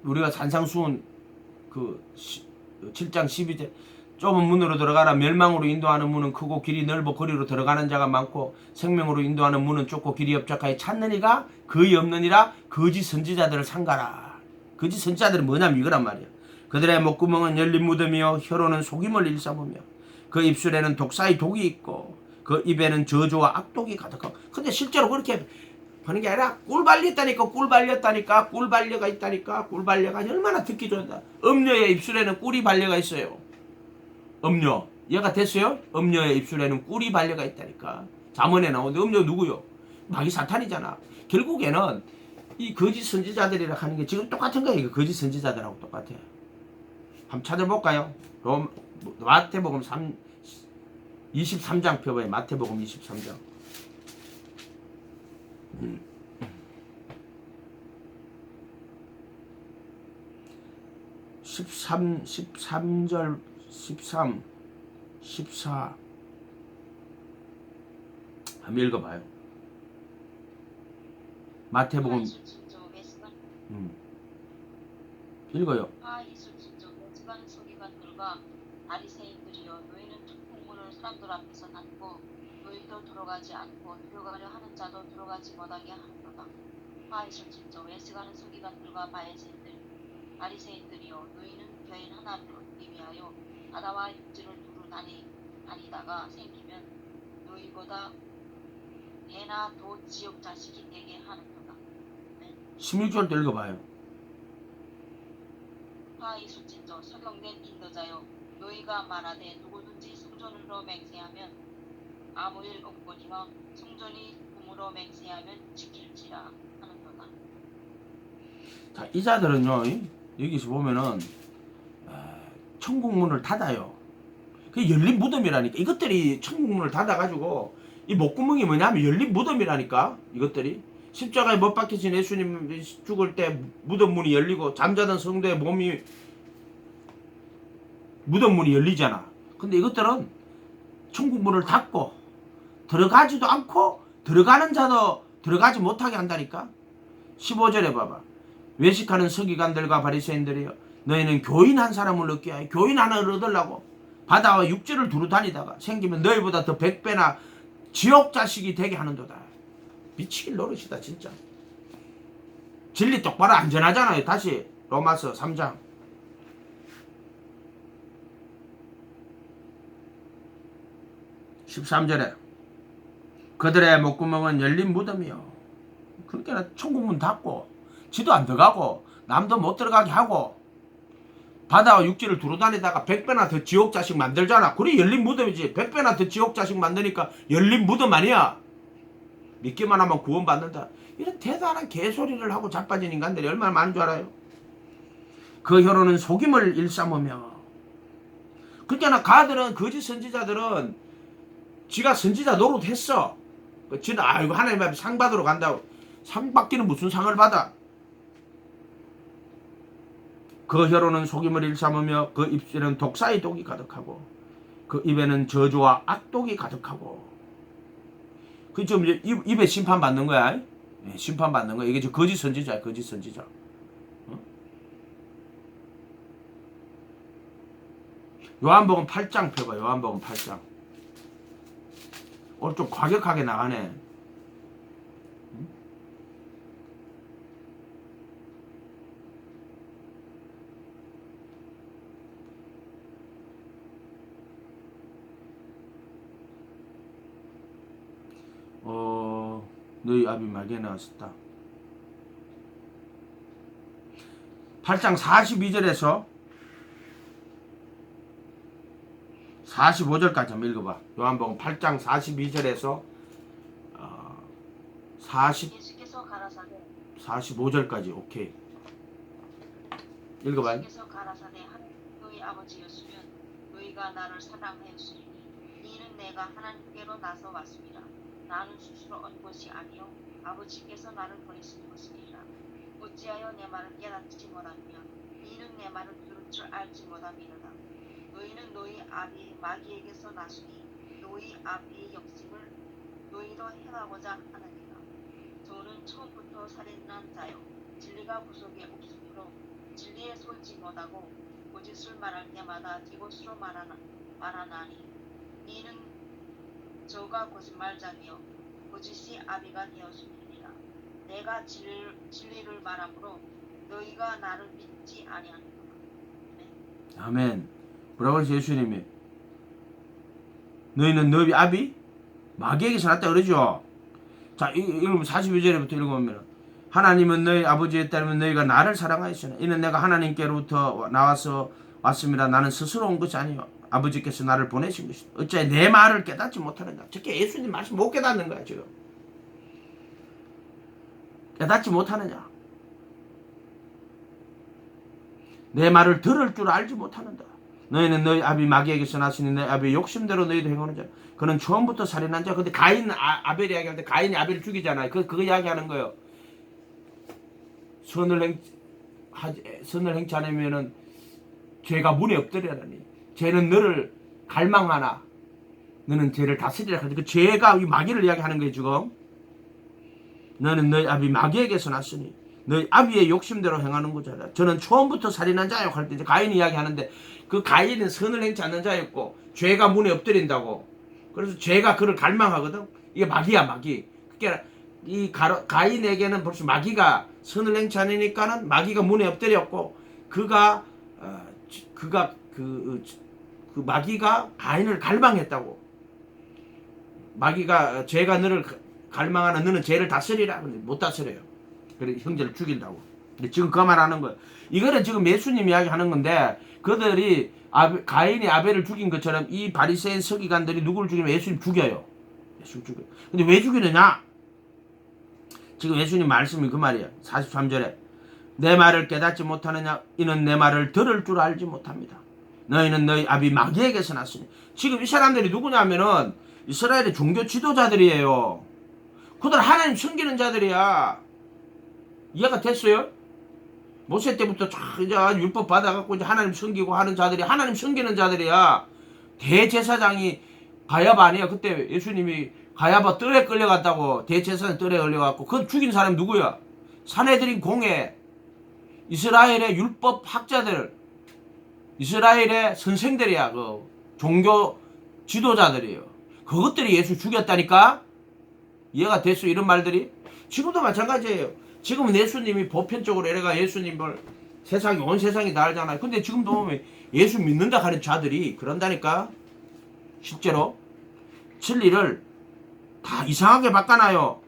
A: 우리가 산상수훈 그 7장 12절 좁은 문으로 들어가라. 멸망으로 인도하는 문은 크고 길이 넓어 거리로 들어가는 자가 많고 생명으로 인도하는 문은 좁고 길이 협착하여 찾는 이가 거의 없느니라. 거짓 선지자들을 삼가라. 거짓 선지자들은 뭐냐면 이거란 말이야. 그들의 목구멍은 열린 무덤이요 혀로는 속임을 일삼으며 그 입술에는 독사의 독이 있고 그 입에는 저주와 악독이 가득하고. 근데 실제로 그렇게 하는 게 아니라 꿀발려가 있다니까. 꿀발려가 얼마나 듣기 좋다. 음녀의 입술에는 꿀이 발려가 있어요. 음녀 얘가 됐어요? 음녀의 입술에는 꿀이 발려가 있다니까. 잠언에 나오는데 음녀 누구요? 마귀 사탄이잖아. 결국에는 이 거짓 선지자들이라 하는 게 지금 똑같은 거예요. 이거 거짓 선지자들하고 똑같아. 한번 찾아볼까요? 마태복음 23장 펴봐요. 마태복음 23장. 13절 13 14 한번 읽어봐요. 마태복음 읽어요.
B: 외식하는 서기관들과 바리새인들이여, 너희는 천국문을 사람들 앞에서 닫고 너희도 들어가지 않고 들어가려 하는 자도 들어가지 못하게 하는도다. 화 있을진저 외식하는 서기관들과 바리새인들이여, 너희는 교인 하나를 얻기 위하여 바다와 육지를 두루 다니다가 생기면 너희보다 배나 도 지옥 자식이 되게 하는도다.
A: 16절도 읽어봐요.
B: 화 있을진저 서경된 인도자여, 너희가 말하되 누구든지 성전으로 맹세하면 아무 일 없거니와 성전이 금으로 맹세하면 지킬지라 하는도다.
A: 자, 이 자들은요, 여기서 보면은 천국 문을 닫아요. 그 열린 무덤이라니까. 이것들이 천국 문을 닫아가지고 이 목구멍이 뭐냐면 열린 무덤이라니까. 이것들이 십자가에 못 박히신 예수님 죽을 때 무덤 문이 열리고 잠자던 성도의 몸이 무덤 문이 열리잖아. 근데 이것들은 천국 문을 닫고 들어가지도 않고 들어가는 자도 들어가지 못하게 한다니까. 15절에 봐봐. 외식하는 서기관들과 바리새인들이여, 너희는 교인 한 사람을 얻게 하여 교인 하나를 얻으려고 바다와 육지를 두루 다니다가 생기면 너희보다 더 100배나 지옥 자식이 되게 하는도다. 미치길 노릇이다 진짜. 진리 똑바로 안 전하잖아요. 다시 로마서 3장 13절에 그들의 목구멍은 열린 무덤이요. 그러니까 천국문 닫고 지도 안 들어가고 남도 못 들어가게 하고 바다와 육지를 두루 다니다가 100배나 더 지옥 자식 만들잖아. 그래 열린 무덤이지. 100배나 더 지옥 자식 만드니까 열린 무덤 아니야. 믿기만 하면 구원받는다. 이런 대단한 개소리를 하고 자빠진 인간들이 얼마나 많은 줄 알아요. 그 혀로는 속임을 일삼으며. 그러니까 가들은 거짓 선지자들은 지가 선지자 노릇했어. 지는 아이고 하나님 앞에 상 받으러 간다고. 상 받기는 무슨 상을 받아. 그 혀로는 속임을 일삼으며 그 입술에는 독사의 독이 가득하고 그 입에는 저주와 악독이 가득하고. 그 좀 입에 심판 받는 거야. 네, 심판 받는 거야. 이게 저 거짓 선지자야. 거짓 선지자. 어? 요한복음 8장 펴봐. 요한복음 8장. 오늘 좀 과격하게 나가네. 너희 아비 말기에 나왔었다. 8장 42절에서 45절까지 한번 읽어봐. 요한복음 8장 42절에서
B: 예수께서 가라사대
A: 45절까지 오케이. 읽어봐.
B: 예수께서 가라사대 하나님 너희 아버지였으면 너희가 나를 사랑하였으니 이는 내가 하나님께로 나서 왔습니다. 나는 스스로 온 것이 아니요 아버지께서 나를 보내신 것이니라. 어찌하여 내 말을 깨닫지 못하느냐. 이는 내 말을 들을 줄 알지 못함이로다. 너희는 너희 아비 마귀에게서 나시니 너희 아비의 욕심을 너희도 행하고자 하느니라. 저는 처음부터 살인한 자요 진리가 구속에 없으므로 진리에 서지 못하고 거짓을 말할 때마다 뒤것으로 말하나니 이는 저가 거짓말장이요 거짓이 아비가 되었음이니라. 내가 진리를 말하므로 너희가 나를 믿지 아니하는구나.
A: 아멘. 뭐라고 그러지 예수님이? 너희는 너희 아비 마귀에게서 났다 그러죠. 자, 읽으면 42절부터 읽으면 하나님은 너희 아버지에 따르면 너희가 나를 사랑하였으나 이는 내가 하나님께로부터 왔습니다. 나는 스스로 온 것이 아니요 아버지께서 나를 보내신 것이다. 어찌하여 내 말을 깨닫지 못하느냐. 특히 예수님 말씀 못 깨닫는 거야 지금. 깨닫지 못하느냐. 내 말을 들을 줄 알지 못하는다. 너희는 너희 아비 마귀에게서 났으니 너희 아비의 욕심대로 너희도 행하는 자. 그는 처음부터 살인한 자. 근데 가인 아벨 이야기하는데 가인이 아벨을 죽이잖아요. 그거 이야기하는 거예요. 선을 행치 않으면은 죄가 문에 엎드려라니. 죄는 너를 갈망하나 너는 죄를 다스리라. 그 죄가 이 마귀를 이야기하는 거예요 지금. 너는 너희 아비 마귀에게서 났으니 너희 아비의 욕심대로 행하는 거잖아. 저는 처음부터 살인한 자요 할 때 이제 가인 이야기 하는데 그 가인은 선을 행치 않는 자였고 죄가 문에 엎드린다고. 그래서 죄가 그를 갈망하거든. 이게 마귀야 마귀. 그러니까 이 가인에게는 벌써 마귀가 선을 행치 않으니까는 마귀가 문에 엎드렸고 그가 그 마귀가 가인을 갈망했다고. 마귀가 죄가 너를 갈망하는 너는 죄를 다스리라. 근데 못 다스려요. 그래 형제를 죽인다고. 근데 지금 그 말하는 거예요. 이거는 지금 예수님 이야기하는 건데 그들이 가인이 아벨을 죽인 것처럼 이 바리새인 서기관들이 누구를 죽이면 예수님 죽여요. 예수님 죽여요. 근데 왜 죽이느냐? 지금 예수님 말씀이 그 말이에요. 43절에 내 말을 깨닫지 못하느냐 이는 내 말을 들을 줄 알지 못합니다. 너희는 너희 아비 마귀에게서 났으니. 지금 이 사람들이 누구냐면은 이스라엘의 종교 지도자들이에요. 그들 하나님 섬기는 자들이야. 이해가 됐어요? 모세 때부터 이제 율법 받아갖고 이제 하나님 섬기고 하는 자들이 하나님 섬기는 자들이야. 대제사장이 가야바 아니야. 그때 예수님이 가야바 뜰에 끌려갔다고. 대제사장 뜰에 끌려갔고 그 죽인 사람이 누구야? 사내들인 공회, 이스라엘의 율법 학자들, 이스라엘의 선생들이야. 그 종교 지도자들이에요. 그것들이 예수 죽였다니까. 이해가 됐어? 이런 말들이 지금도 마찬가지예요. 지금은 예수님이 보편적으로 이래가 예수님을 온 세상이 다 알잖아요. 근데 지금도 보면 예수 믿는다 하는 자들이 그런다니까. 실제로 진리를 다 이상하게 바꿔놔요.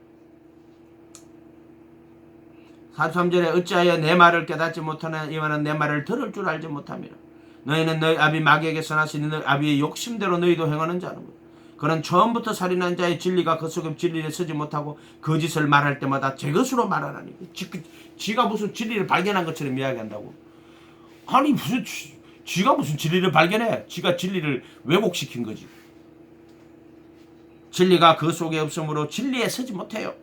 A: 43절에 어찌하여 내 말을 깨닫지 못하는 이와는 내 말을 들을 줄 알지 못함이라. 너희는 너희 아비 마귀에게서 나신 너희 아비의 욕심대로 너희도 행하는 자는 것. 그는 처음부터 살인한 자의 진리가 그 속에 진리를 쓰지 못하고 거짓을 말할 때마다 제 것으로 말하라니. 지가 무슨 진리를 발견한 것처럼 이야기한다고. 아니 무슨 지가 무슨 진리를 발견해. 지가 진리를 왜곡시킨 거지. 진리가 그 속에 없으므로 진리에 서지 못해요.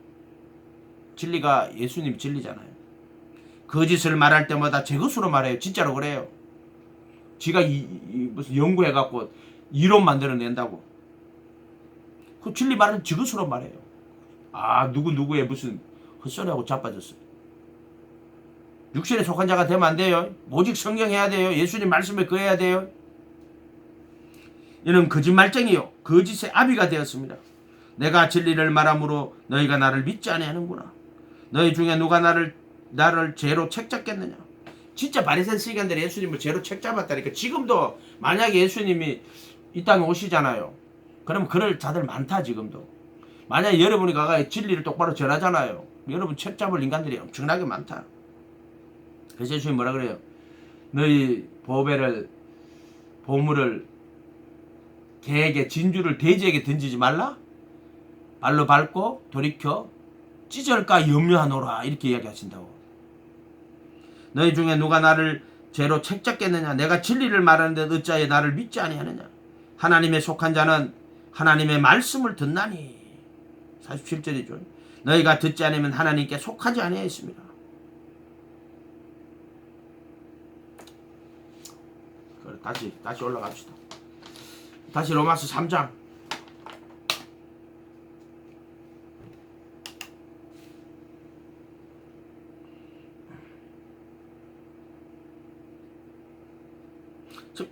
A: 진리가 예수님 진리잖아요. 거짓을 말할 때마다 제 것으로 말해요. 진짜로 그래요. 지가 무슨 연구해갖고 이론 만들어낸다고. 그 진리 말은 지 것으로 말해요. 아 누구의 무슨 헛소리하고 자빠졌어요. 육신에 속한 자가 되면 안 돼요. 오직 성령 해야 돼요. 예수님 말씀에 거해야 돼요. 이는 거짓말쟁이요 거짓의 아비가 되었습니다. 내가 진리를 말함으로 너희가 나를 믿지 아니하는구나. 너희 중에 누가 나를 죄로 책잡겠느냐. 진짜 바리새인 서기관들이 예수님을 죄로 책잡았다니까. 지금도 만약에 예수님이 이 땅에 오시잖아요. 그러면 그럴 자들 많다. 지금도 만약에 여러분이 가가 진리를 똑바로 전하잖아요. 여러분 책잡을 인간들이 엄청나게 많다. 그래서 예수님이 뭐라 그래요? 너희 보물을 개에게 진주를 돼지에게 던지지 말라. 발로 밟고 돌이켜 찢을까 염려하노라. 이렇게 이야기하신다고. 너희 중에 누가 나를 죄로 책잡겠느냐. 내가 진리를 말하는데 어찌하여 나를 믿지 아니하느냐. 하나님에 속한 자는 하나님의 말씀을 듣나니. 47절이죠. 너희가 듣지 않으면 하나님께 속하지 아니하였습니다. 다시 올라갑시다. 다시 로마서 3장.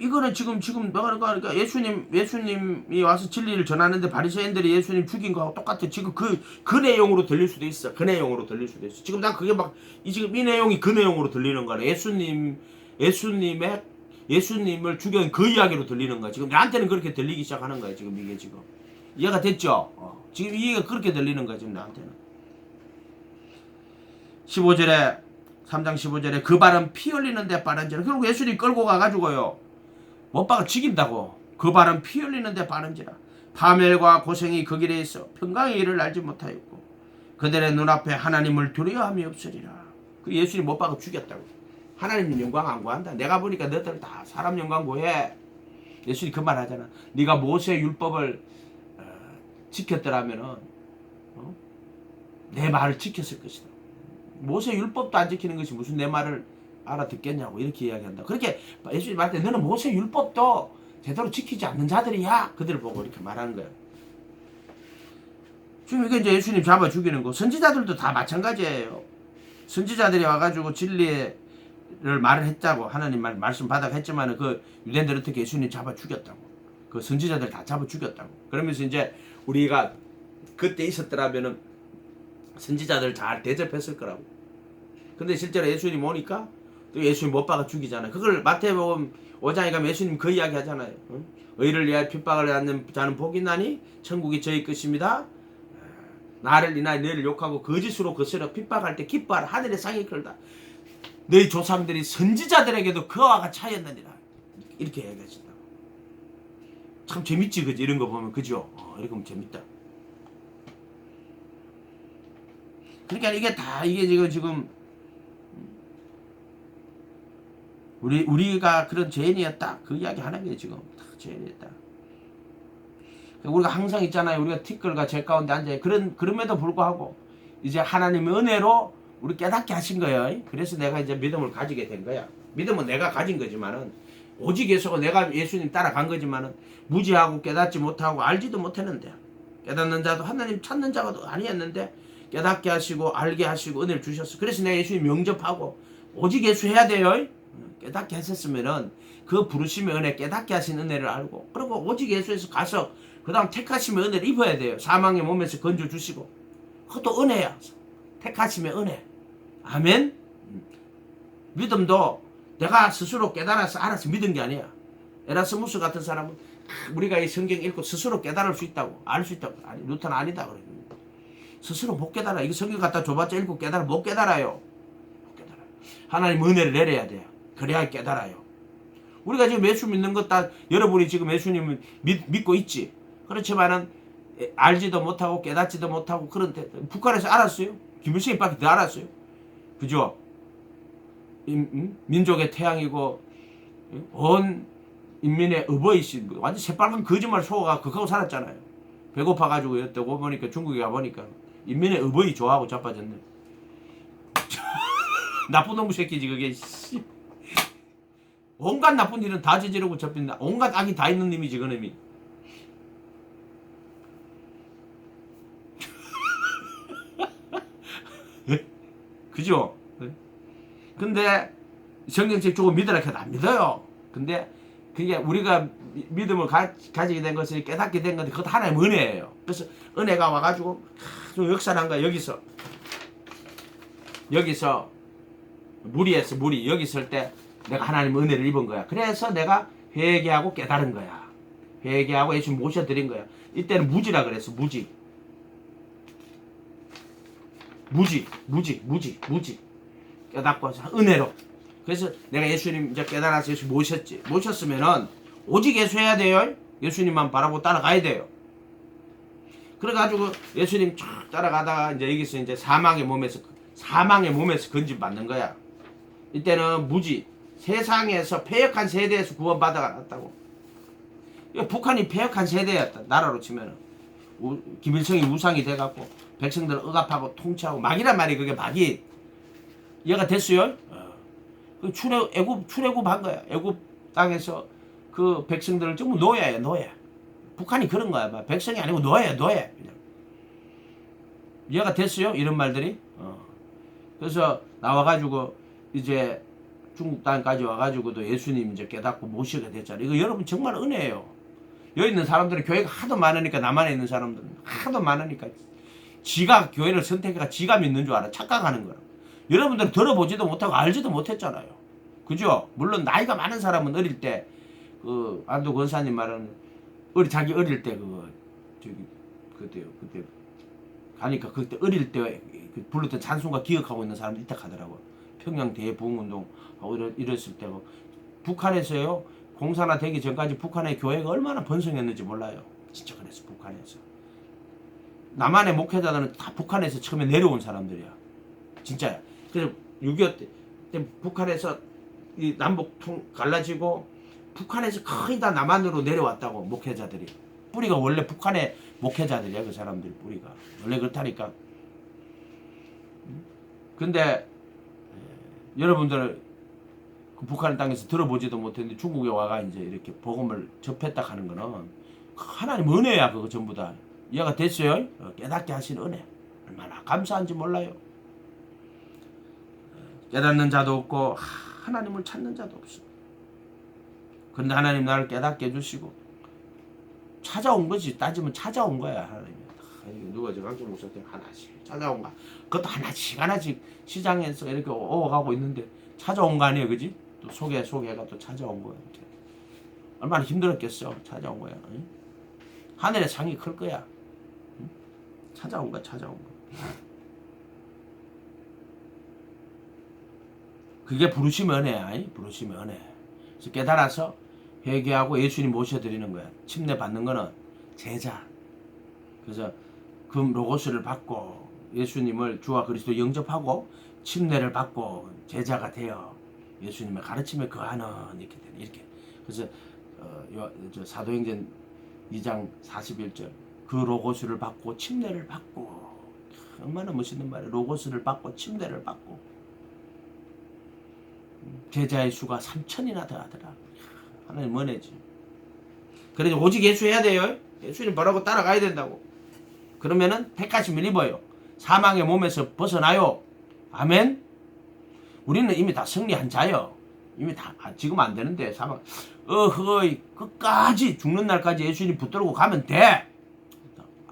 A: 이거는 지금 그러니까 예수님이 와서 진리를 전하는데 바리새인들이 예수님 죽인 거하고 똑같아. 지금 그 내용으로 들릴 수도 있어. 그 내용으로 들릴 수도 있어. 지금 난 그게 지금 이 내용이 그 내용으로 들리는 거야. 예수님을 죽인 그 이야기로 들리는 거야. 지금 나한테는 그렇게 들리기 시작하는 거야. 지금 이게 지금 이해가 됐죠? 지금 이해가 그렇게 들리는 거야. 지금 나한테는. 3장 15절에 그 발은 피 흘리는데 빠른지라. 결국 예수님 끌고 가가지고요. 못 박아 죽인다고. 그 발은 피 흘리는데 빠른지라. 파멸과 고생이 그 길에 있어 평강의 일을 알지 못하였고 그들의 눈앞에 하나님을 두려워함이 없으리라. 그 예수님 못 박아 죽였다고. 하나님 영광 안 구한다. 내가 보니까 너들 다 사람 영광 구해. 예수님 그 말 하잖아. 네가 모세 율법을 지켰더라면은 내 말을 지켰을 것이다. 모세 율법도 안 지키는 것이 무슨 내 말을 알아듣겠냐고 이렇게 이야기한다. 그렇게 예수님 말할 때 너는 모세 율법도 제대로 지키지 않는 자들이야. 그들을 보고 이렇게 말하는 거야. 지금 이게 이제 예수님 잡아 죽이는 거. 선지자들도 다 마찬가지예요. 선지자들이 와가지고 진리를 말을 했다고 하나님 말씀 받아 했지만은 그 유대인들 어떻게 예수님 잡아 죽였다고. 그 선지자들 다 잡아 죽였다고. 그러면서 이제 우리가 그때 있었더라면은 선지자들 잘 대접했을 거라고. 근데 실제로 예수님 오니까 또 예수님 못 박아 죽이잖아요. 그걸 마태복음 5장에 가면 예수님 그 이야기 하잖아요. 응? 의를 위하여 핍박을 받는 자는 복이 나니 천국이 저희 것입니다. 나를 인하여 너희를 욕하고 거짓으로 거스려 핍박할 때 기뻐하라. 하늘의 상이 크다. 너희 조상들이 선지자들에게도 그와 같이 하였느니라. 이렇게 얘기하신다고. 참 재밌지, 그지? 이런 거 보면, 그죠? 이렇게 보면 재밌다. 그러니까 이게 다, 이게 지금, 우리가 그런 죄인이었다. 그 이야기 하는 게 지금 다 죄인이었다. 우리가 항상 있잖아요. 우리가 티끌과 제 가운데 앉아요. 그럼에도 불구하고, 이제 하나님의 은혜로 우리 깨닫게 하신 거예요. 그래서 내가 이제 믿음을 가지게 된 거야. 믿음은 내가 가진 거지만은, 오직 예수가 내가 예수님 따라간 거지만은, 무지하고 깨닫지 못하고 알지도 못했는데, 깨닫는 자도 하나님 찾는 자가 아니었는데, 깨닫게 하시고, 알게 하시고, 은혜를 주셨어. 그래서 내가 예수님 영접하고, 오직 예수 해야 돼요. 깨닫게 하셨으면은, 그 부르심의 은혜, 깨닫게 하신 은혜를 알고, 그리고 오직 예수에서 가서, 그 다음 택하심의 은혜를 입어야 돼요. 사망의 몸에서 건져 주시고. 그것도 은혜야. 택하심의 은혜. 아멘. 믿음도 내가 스스로 깨달아서 알아서 믿은 게 아니야. 에라스무스 같은 사람은 우리가 이 성경 읽고 스스로 깨달을 수 있다고, 알 수 있다고. 아니, 루터는 아니다 그래. 스스로 못 깨달아. 이거 성경 갖다 줘봤자 읽고 깨달아 못 깨달아요. 못 깨달아요. 하나님 은혜를 내려야 돼요. 그래야 깨달아요. 우리가 지금 예수 믿는 것 다 여러분이 지금 예수님을 믿고 있지. 그렇지만은 알지도 못하고 깨닫지도 못하고 그런데 북한에서 알았어요. 김일성이 밖에 더 알았어요. 그죠? 민족의 태양이고 온 인민의 어버이신 완전 새빨간 거짓말 속아가 그거 살았잖아요. 배고파가지고 여태고 보니까 중국에 가보니까 인민의 어버이 좋아하고 자빠졌네. 나쁜 놈의 새끼지 그게. 온갖 나쁜 일은 다 저지르고 접힌다. 온갖 악이 다 있는 놈이지 그놈이. 그죠? 근데 성경책 조금 믿으라 해도 안 믿어요. 근데 그게 우리가 믿음을 가지게 된 것을 깨닫게 된 건데 그것도 하나의 은혜예요. 그래서 은혜가 와가지고 좀 역사한 거야. 여기서 물이 여기 있을 때 내가 하나님의 은혜를 입은 거야. 그래서 내가 회개하고 깨달은 거야. 회개하고 예수 모셔드린 거야. 이때는 무지라 그랬어. 무지. 깨닫고 은혜로. 그래서 내가 예수님 이제 깨달아서 예수 모셨으면은 오직 예수 해야 돼요. 예수님만 바라보고 따라가야 돼요. 그래가지고 예수님 쭉 따라가다가 이제 여기서 이제 사망의 몸에서 건진 받는 거야. 이때는 무지. 세상에서 패역한 세대에서 구원받아갔다고. 북한이 패역한 세대였다. 나라로 치면은. 김일성이 우상이 돼갖고 백성들을 억압하고 통치하고 막이란 말이 그게 막이. 이해가 됐어요? 그 출애굽한 거야. 애굽 땅에서 그 백성들을 전부 노예야, 노예. 북한이 그런 거야. 백성이 아니고 노예야, 노예. 그냥. 이해가 됐어요? 이런 말들이? 그래서 나와가지고 이제 중국 땅까지 와가지고도 예수님 이제 깨닫고 모시게 됐잖아요. 이거 여러분 정말 은혜예요. 여기 있는 사람들은 교회가 하도 많으니까, 남한에 있는 사람들은 하도 많으니까 지가 교회를 선택해가 지가 믿는 줄 알아. 착각하는 거야. 여러분들은 들어보지도 못하고 알지도 못했잖아요. 그죠? 물론 나이가 많은 사람은 어릴 때 그 안도 권사님 말은 자기 어릴 때 그때 가니까 그때 어릴 때 불렀던 찬송가 기억하고 있는 사람들 있다 하더라고. 평양 대부흥운동 하고 이랬을 때고 북한에서요 공사나 되기 전까지 북한의 교회가 얼마나 번성했는지 몰라요. 진짜 그랬어. 북한에서 남한의 목회자들은 다 북한에서 처음에 내려온 사람들이야. 진짜야. 그래서 6.25 때 북한에서 이 남북 갈라지고 북한에서 거의 다 남한으로 내려왔다고. 목회자들이 뿌리가 원래 북한의 목회자들이야. 그 사람들 뿌리가 원래 그렇다니까. 근데 여러분들 그 북한 땅에서 들어보지도 못했는데 중국에 와가 이제 이렇게 복음을 접했다 하는 거는 하나님 은혜야. 그거 전부 다. 이해가 됐어요? 깨닫게 하신 은혜 얼마나 감사한지 몰라요. 깨닫는 자도 없고 하나님을 찾는 자도 없어. 그런데 하나님 나를 깨닫게 해주시고 찾아온 거지. 따지면 찾아온 거야 하나님이. 누가 저 강정 목사한테 하나씩 찾아온 거. 그것도 하나씩 시장에서 이렇게 오가고 있는데 찾아온 거 아니에요, 그지? 또 소개가 또 찾아온 거야. 얼마나 힘들었겠어. 찾아온 거야. 응? 하늘의 상이 클 거야. 응? 찾아온 거야. 그게 부르심 은혜야. 부르심 은혜. 그래서 깨달아서 회개하고 예수님 모셔드리는 거야. 침례 받는 거는 제자. 그래서 그 로고스를 받고 예수님을 주와 그리스도 영접하고 침례를 받고 제자가 되어 예수님의 가르침에 거하는 이렇게 되는 이렇게. 그래서 사도행전 2장 41절 그 로고스를 받고 침례를 받고 얼마나 멋있는 말이야. 로고스를 받고 침례를 받고 제자의 수가 3,000이나 더하더라. 하나님 은혜지. 그래서 오직 예수 해야 돼요. 예수님 뭐라고 따라가야 된다고. 그러면은 택하심을 입어요. 사망의 몸에서 벗어나요. 아멘. 우리는 이미 다 승리한 자요. 이미 다 지금 안 되는데 사망 어허이 끝까지 죽는 날까지 예수님 붙들고 가면 돼.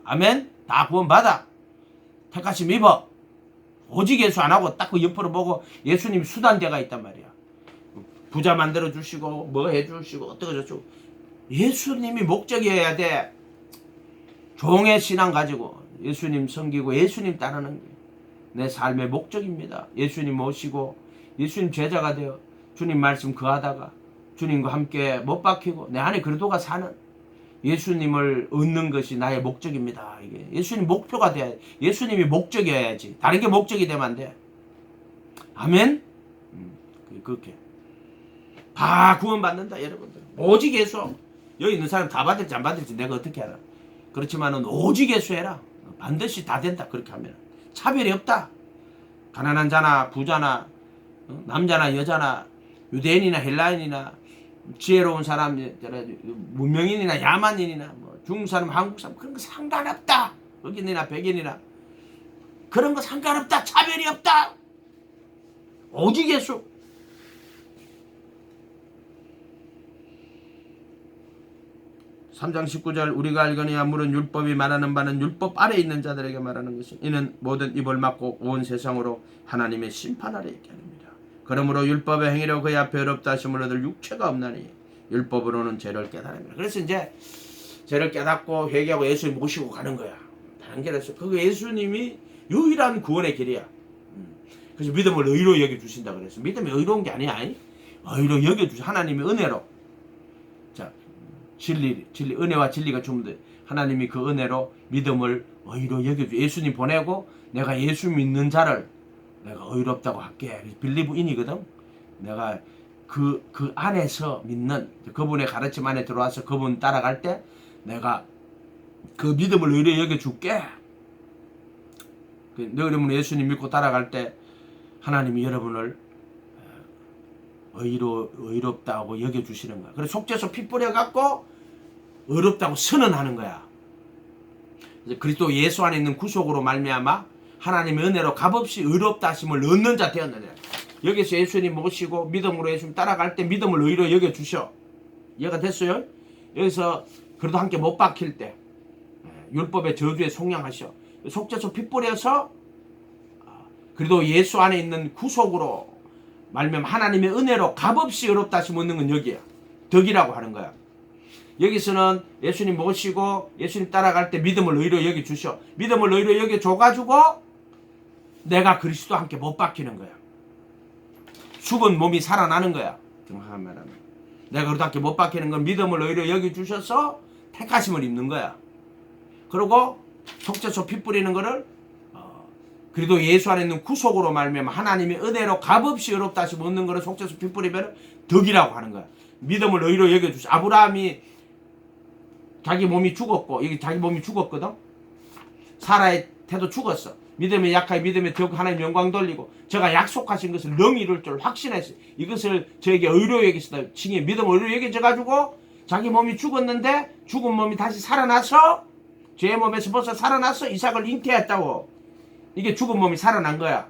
A: 아멘. 다 구원받아. 택하심 입어. 오직 예수 안 하고 딱 그 옆으로 보고 예수님이 수단대가 있단 말이야. 부자 만들어 주시고 뭐 해주시고 어떻게 저쩌고 예수님이 목적이어야 돼. 종의 신앙 가지고 예수님 섬기고 예수님 따르는 게 내 삶의 목적입니다. 예수님 모시고 예수님 제자가 되어 주님 말씀 거하다가 주님과 함께 못 박히고 내 안에 그리스도가 사는 예수님을 얻는 것이 나의 목적입니다. 이게 예수님 목표가 돼야 돼. 예수님이 목적이어야지. 다른 게 목적이 되면 안 돼. 아멘. 그렇게 다 구원받는다 여러분들. 오직 예수. 여기 있는 사람 다 받을지 안 받을지 내가 어떻게 알아. 그렇지만은 오직 예수 해라. 반드시 다 된다. 그렇게 하면 차별이 없다. 가난한 자나 부자나 남자나 여자나 유대인이나 헬라인이나 지혜로운 사람, 문명인이나 야만인이나 뭐 중국 사람, 한국 사람 그런 거 상관없다. 흑인이나 백인이나 그런 거 상관없다. 차별이 없다. 오직 예수. (3장 19절) 우리가 알거니와 물은 율법이 말하는 바는 율법 아래 있는 자들에게 말하는 것이 이는 모든 입을 막고 온 세상으로 하나님의 심판 아래 있게 합니다. 그러므로 율법의 행위로 그의 앞에 어렵다 하심을 얻을 육체가 없나니 율법으로는 죄를 깨달습니다. 그래서 이제 죄를 깨닫고 회개하고 예수님 모시고 가는 거야. 다른 게 없어. 그거 예수님이 유일한 구원의 길이야. 그래서 믿음을 의로 여겨주신다 그랬어. 믿음이 의로운 게 아니야. 의로 여겨주시 하나님의 은혜로. 자, 진리, 은혜와 진리가 주면 하나님이 그 은혜로 믿음을 의로 여겨주. 예수님 보내고 내가 예수 믿는 자를 내가 의롭다고 할게. 빌리브 인이거든. 내가 그 안에서 믿는 그분의 가르침 안에 들어와서 그분 따라갈 때 내가 그 믿음을 의로 여겨줄게. 여러분 예수님 믿고 따라갈 때 하나님이 여러분을 의롭다고 여겨주시는 거야. 그래서 속죄소 피 뿌려갖고 의롭다고 선언하는 거야. 그리스도 예수 안에 있는 구속으로 말미암아 하나님의 은혜로 값없이 의롭다 하심을 얻는 자 되었느냐. 여기서 예수님 모시고 믿음으로 예수님 따라갈 때 믿음을 의로 여겨주셔. 이해가 됐어요? 여기서 그래도 함께 못 박힐 때 율법의 저주에 속량하셔. 속죄소 피 뿌려서 그래도 예수 안에 있는 구속으로 말미암아 하나님의 은혜로 값없이 의롭다 하심 얻는 건 여기야. 덕이라고 하는 거야. 여기서는 예수님 모시고 예수님 따라갈 때 믿음을 의로 여겨주셔. 믿음을 의로 여겨줘가지고 내가 그리스도와 함께 못 박히는 거야. 죽은 몸이 살아나는 거야. 정확한 말하면 내가 그리스도와 함께 못 박히는 건 믿음을 의로 여겨주셔서 택하심을 입는 거야. 그리고 속죄소 피 뿌리는 거를 그래도 예수 안에 있는 구속으로 말미암아 하나님의 은혜로 값없이 의롭다 하심 얻는 거를 속죄소 피 뿌리면 덕이라고 하는 거야. 믿음을 의로 여겨주셔. 아브라함이 자기 몸이 죽었고 여기 자기 몸이 죽었거든. 사라의 태도 죽었어. 믿음에 약하여 믿음에 더욱 하나님 영광 돌리고 제가 약속하신 것을 능히 이룰 줄 확신했어요. 이것을 저에게 의로 여기시다. 칭해 믿음을 의로 여겨져가지고 자기 몸이 죽었는데 죽은 몸이 다시 살아나서 죄의 몸에서 벌써 살아나서 이삭을 잉태했다고. 이게 죽은 몸이 살아난 거야.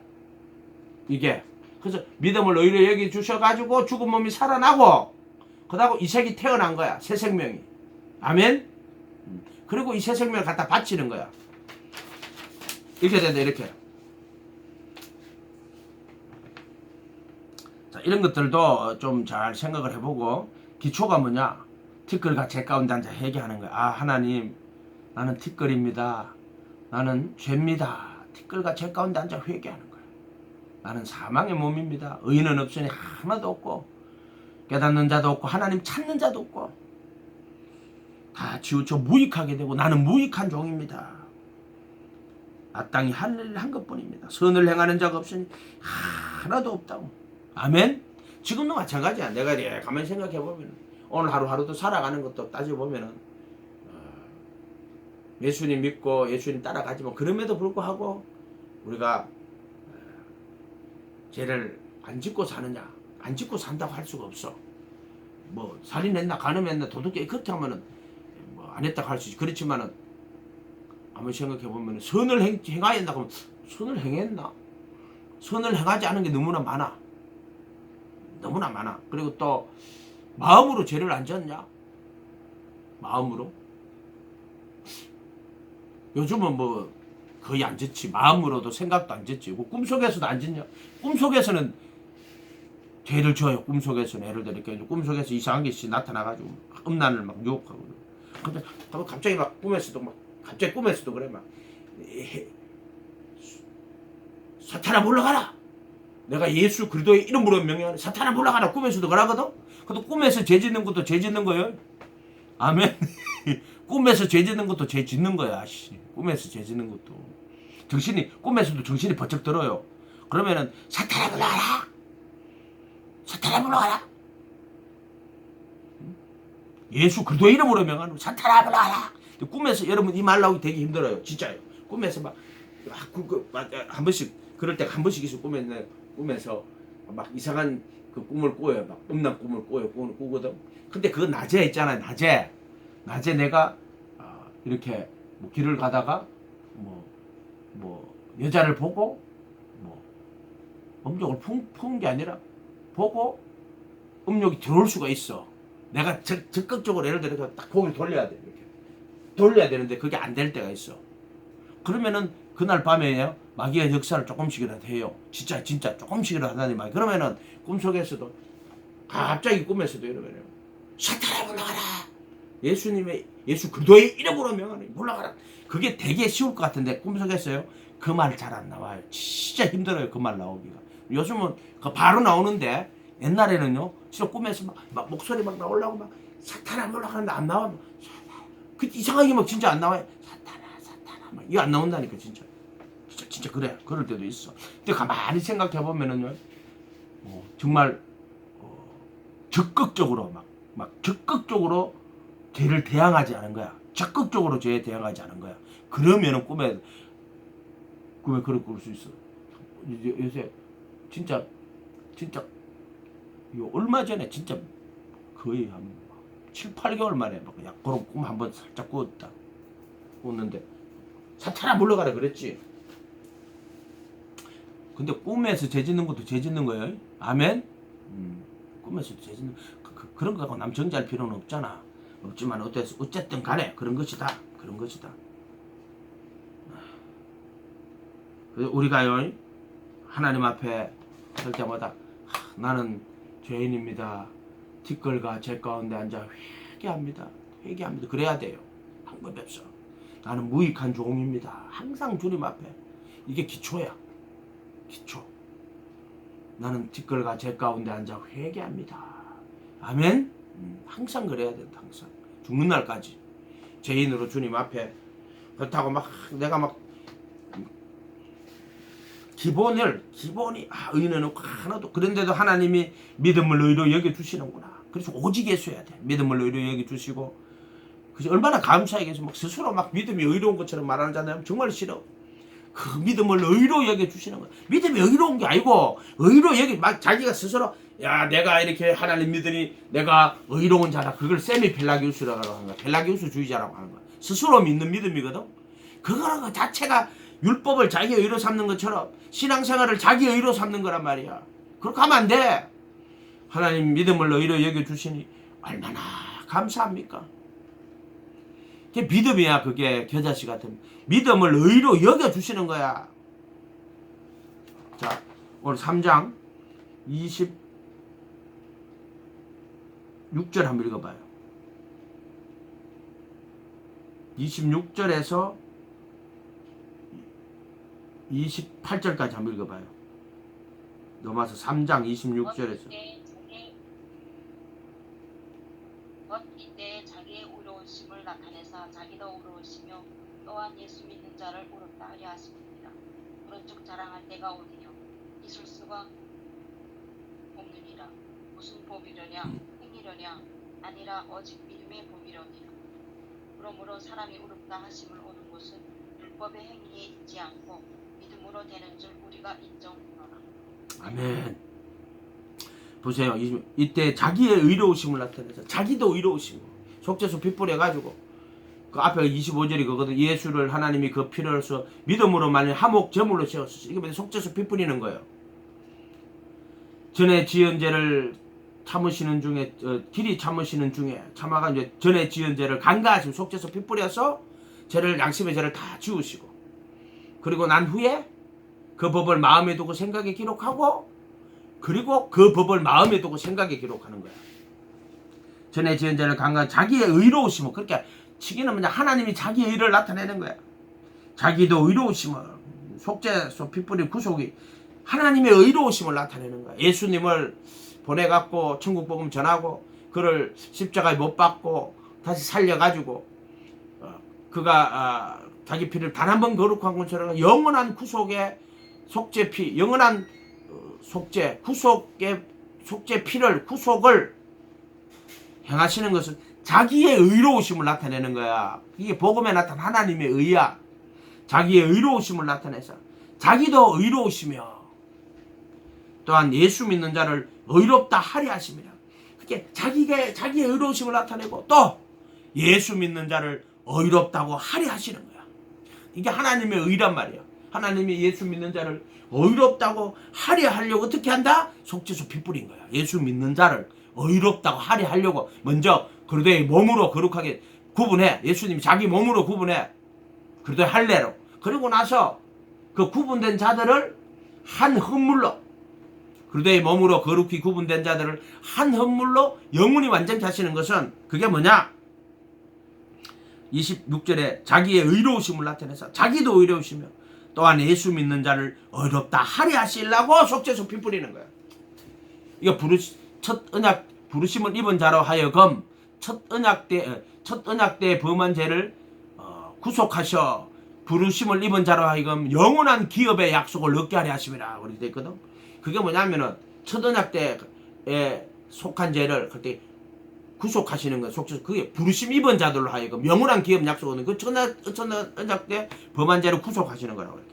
A: 이게 그래서 믿음을 의로 여기 주셔가지고 죽은 몸이 살아나고 그러고 이 색이 태어난 거야. 새 생명이. 아멘. 그리고 이 새 생명을 갖다 바치는 거야. 이렇게 된다. 이렇게. 자, 이런 것들도 좀 잘 생각을 해보고 기초가 뭐냐? 티끌과 제 가운데 앉아 회개하는 거야. 아 하나님 나는 티끌입니다. 나는 죄입니다. 티끌과 제 가운데 앉아 회개하는 거야. 나는 사망의 몸입니다. 의인은 없으니 하나도 없고 깨닫는 자도 없고 하나님 찾는 자도 없고 다 치우쳐 무익하게 되고 나는 무익한 종입니다. 마땅히 할 일을 한 것뿐입니다. 선을 행하는 자가 없으니 하나도 없다고. 아멘. 지금도 마찬가지야. 내가 가만히 생각해 보면 오늘 하루하루도 살아가는 것도 따져 보면은 예수님 믿고 예수님 따라가지만 그럼에도 불구하고 우리가 죄를 안 짓고 사느냐? 안 짓고 산다고 할 수가 없어. 뭐 살인했나 간음했나 도둑질 그렇게 하면은 뭐 안 했다고 할 수 있지. 그렇지만은 아무리 생각해 보면 선을 행하였나 그러면 선을 행했나? 선을 행하지 않은 게 너무나 많아. 너무나 많아. 그리고 또 마음으로 죄를 안 졌냐? 마음으로? 요즘은 뭐 거의 안 짓지. 마음으로도 생각도 안 짓지. 꿈속에서도 안 짓냐? 꿈속에서는 죄를 져요. 꿈속에서는 예를 들어 이렇게 꿈속에서 이상한 게 나타나가지고 음란을 막 유혹하고. 근데 갑자기 막 꿈에서도 막 갑자기 꿈에서도 그래 막 사탄아 물러가라. 내가 예수 그리스도의 이름으로 명령하는 사탄아 물러가라. 꿈에서도 그러거든. 근데 꿈에서 죄 짓는 것도 죄 짓는 거예요. 아멘. 꿈에서 죄 짓는 것도 죄 짓는 거야. 꿈에서 죄 짓는 것도. 정신이 꿈에서도 정신이 번쩍 들어요. 그러면은 사탄아 물러가라. 사탄아 물러가라. 예수 그리스도의 이름으로 명하는 사탄아 물러가라. 꿈에서 여러분 이 말 나오기 되게 힘들어요. 진짜요. 꿈에서 막 한 번씩 그럴 때 한 번씩 있어. 꿈에서 막 이상한 그 꿈을 꿔요. 막 음란 꿈을 꾸거든. 근데 그건 낮에 있잖아요. 낮에 내가 이렇게 뭐 길을 가다가 뭐 여자를 보고 뭐 음욕을 푼 게 아니라 보고 음욕이 들어올 수가 있어. 내가 적극적으로 예를 들어서 딱 고개를 돌려야 돼. 이렇게 돌려야 되는데 그게 안 될 때가 있어. 그러면은 그날 밤에요 마귀의 역사를 조금씩이라도 해요. 진짜 조금씩이라도 하다니 말. 그러면은 꿈속에서도 갑자기 꿈에서도 이러면은 사탄아 물러가라. 예수 그리스도의 이름으로 명하니 물러가라. 그게 되게 쉬울 것 같은데 꿈속에서요 그 말 잘 안 나와요. 진짜 힘들어요. 그 말 나오기가. 요즘은 그 바로 나오는데 옛날에는요 진짜 꿈에서 막 목소리 막 나오려고 막 사탄아 물러가는데 안 나와. 그 이상하게 막 진짜 안 나와요. 사탄아 막 이거 안 나온다니까 진짜 그래. 그럴 때도 있어. 근데 가만히 생각해 보면은요 정말 적극적으로 막 적극적으로 죄를 대항하지 않은 거야. 적극적으로 죄에 대항하지 않은 거야. 그러면은 꿈에 그럴 수 있어. 요새 진짜 이거 얼마 전에 진짜 거의 한 7, 8개월 만에 막 그냥 그런 꿈 한번 살짝 꾸었는데 사탄아 물러가라 그랬지. 근데 꿈에서 죄 짓는 것도 죄 짓는 거예요. 아멘. 꿈에서 죄 짓는 그런 거 갖고 남 정지할 필요는 없잖아. 없지만 어쨌든 간에 그런 것이다. 우리가요 하나님 앞에 설 때마다 나는 죄인입니다. 티끌과 제 가운데 앉아 회개합니다. 그래야 돼요. 방법이 없어. 나는 무익한 종입니다. 항상 주님 앞에. 이게 기초야. 기초. 나는 티끌과 제 가운데 앉아 회개합니다. 아멘. 항상 그래야 된다. 항상 죽는 날까지 죄인으로 주님 앞에. 그렇다고 막 내가 막 기본이 의인은 없고 하나도. 그런데도 하나님이 믿음을 의로 여겨주시는구나. 그래서 오직 예수해야 돼. 믿음을 의로 여겨주시고. 그래서 얼마나 감사하게 해서 막 스스로 막 믿음이 의로운 것처럼 말하는 자는 정말 싫어. 그 믿음을 의로 여겨주시는 거야. 믿음이 의로운 게 아니고 의로 막 자기가 스스로 야 내가 이렇게 하나님 믿으니 내가 의로운 자다. 그걸 세미펠라기우스라고 하는 거야. 펠라기우스주의자라고 하는 거야. 스스로 믿는 믿음이거든. 그거는 그 자체가 율법을 자기 의로 삼는 것처럼 신앙생활을 자기 의로 삼는 거란 말이야. 그렇게 하면 안 돼. 하나님 믿음을 의로 여겨주시니 얼마나 감사합니까? 그게 믿음이야. 그게 겨자씨 같은 믿음을 의로 여겨주시는 거야. 자, 오늘 3장 26절 한번 읽어봐요. 26절에서 28절까지 한번 읽어봐요. 넘어서 3장 26절에서
B: 이때 자기의 의로우심을 나타내사 자기도 의로우시며 또한 예수 믿는 자를 의롭다 하려 하십니다. 그런 즉 자랑할 때가 어디뇨? 있을 수가 없느니라. 무슨 법이려냐? 행위려냐? 아니라 오직 믿음의 법이려니라. 그러므로 사람이 의롭다 하심을 얻는 것은 율법의 행위에 있지 않고 믿음으로 되는 줄 우리가 인정하노라.
A: 아멘. 보세요. 이때 자기의 의로우심을 나타내서 자기도 의로우시고 속죄소 핏불에 가지고 그 앞에 25절이 그거든. 예수를 하나님이 그 피로서 믿음으로 만일 하목 제물로 세웠으시. 이게 속죄소 핏불이는 거예요. 전에 지은 죄를 참으시는 중에 길이 참으시는 중에 참아가 이제 전에 지은 죄를 간과하시고 속죄소 핏불에서 죄를 양심의 죄를 다 지우시고 그리고 난 후에 그 법을 마음에 두고 생각에 기록하고 그리고 그 법을 마음에 두고 생각에 기록하는 거야. 전에 지은 죄를 간과한 자기의 의로우심을 그렇게 치기는 뭐냐 하나님이 자기의 의를 나타내는 거야. 자기도 의로우심을 속죄소 핏불이 구속이 하나님의 의로우심을 나타내는 거야. 예수님을 보내갖고 천국 복음 전하고 그를 십자가에 못 박고 다시 살려가지고 그가 자기 피를 단 한 번 거룩한 것처럼 영원한 구속의 속죄 피 영원한 속죄 구속의 속죄 피를 구속을 행하시는 것은 자기의 의로우심을 나타내는 거야. 이게 복음에 나타난 하나님의 의야. 자기의 의로우심을 나타내서 자기도 의로우시며 또한 예수 믿는 자를 의롭다 하리 하심이라. 그렇게 자기의 의로우심을 나타내고 또 예수 믿는 자를 의롭다고 하리 하시는 거야. 이게 하나님의 의란 말이야. 하나님이 예수 믿는 자를 의롭다고 하리 하려고 어떻게 한다? 속죄소 핏불인 거야. 예수 믿는 자를 의롭다고 하리 하려고 먼저 그러되 몸으로 거룩하게 구분해. 예수님이 자기 몸으로 구분해. 그러되 할례로. 그리고 나서 그 구분된 자들을 한 흠물로 그러되 몸으로 거룩히 구분된 자들을 한 흠물로 영원히 완전케 하시는 것은 그게 뭐냐? 26절에 자기의 의로우심을 나타내서 자기도 의로우시며 또한 예수 믿는 자를 의롭다 하리 하시려고 속죄소 피 뿌리는 거야. 이거 첫 언약 부르심을 입은 자로 하여금 첫 언약 때 범한 죄를 구속하셔 부르심을 입은 자로 하여금 영원한 기업의 약속을 얻게 하려 하심이라 그렇게 돼 있거든. 그게 뭐냐면은 첫 언약 때에 속한 죄를 그때 구속하시는 거예요. 그게 부르심 입은 자들로 하여금 영원한 기업 약속은 그 첫 언약 때 범한 죄를 구속하시는 거라고.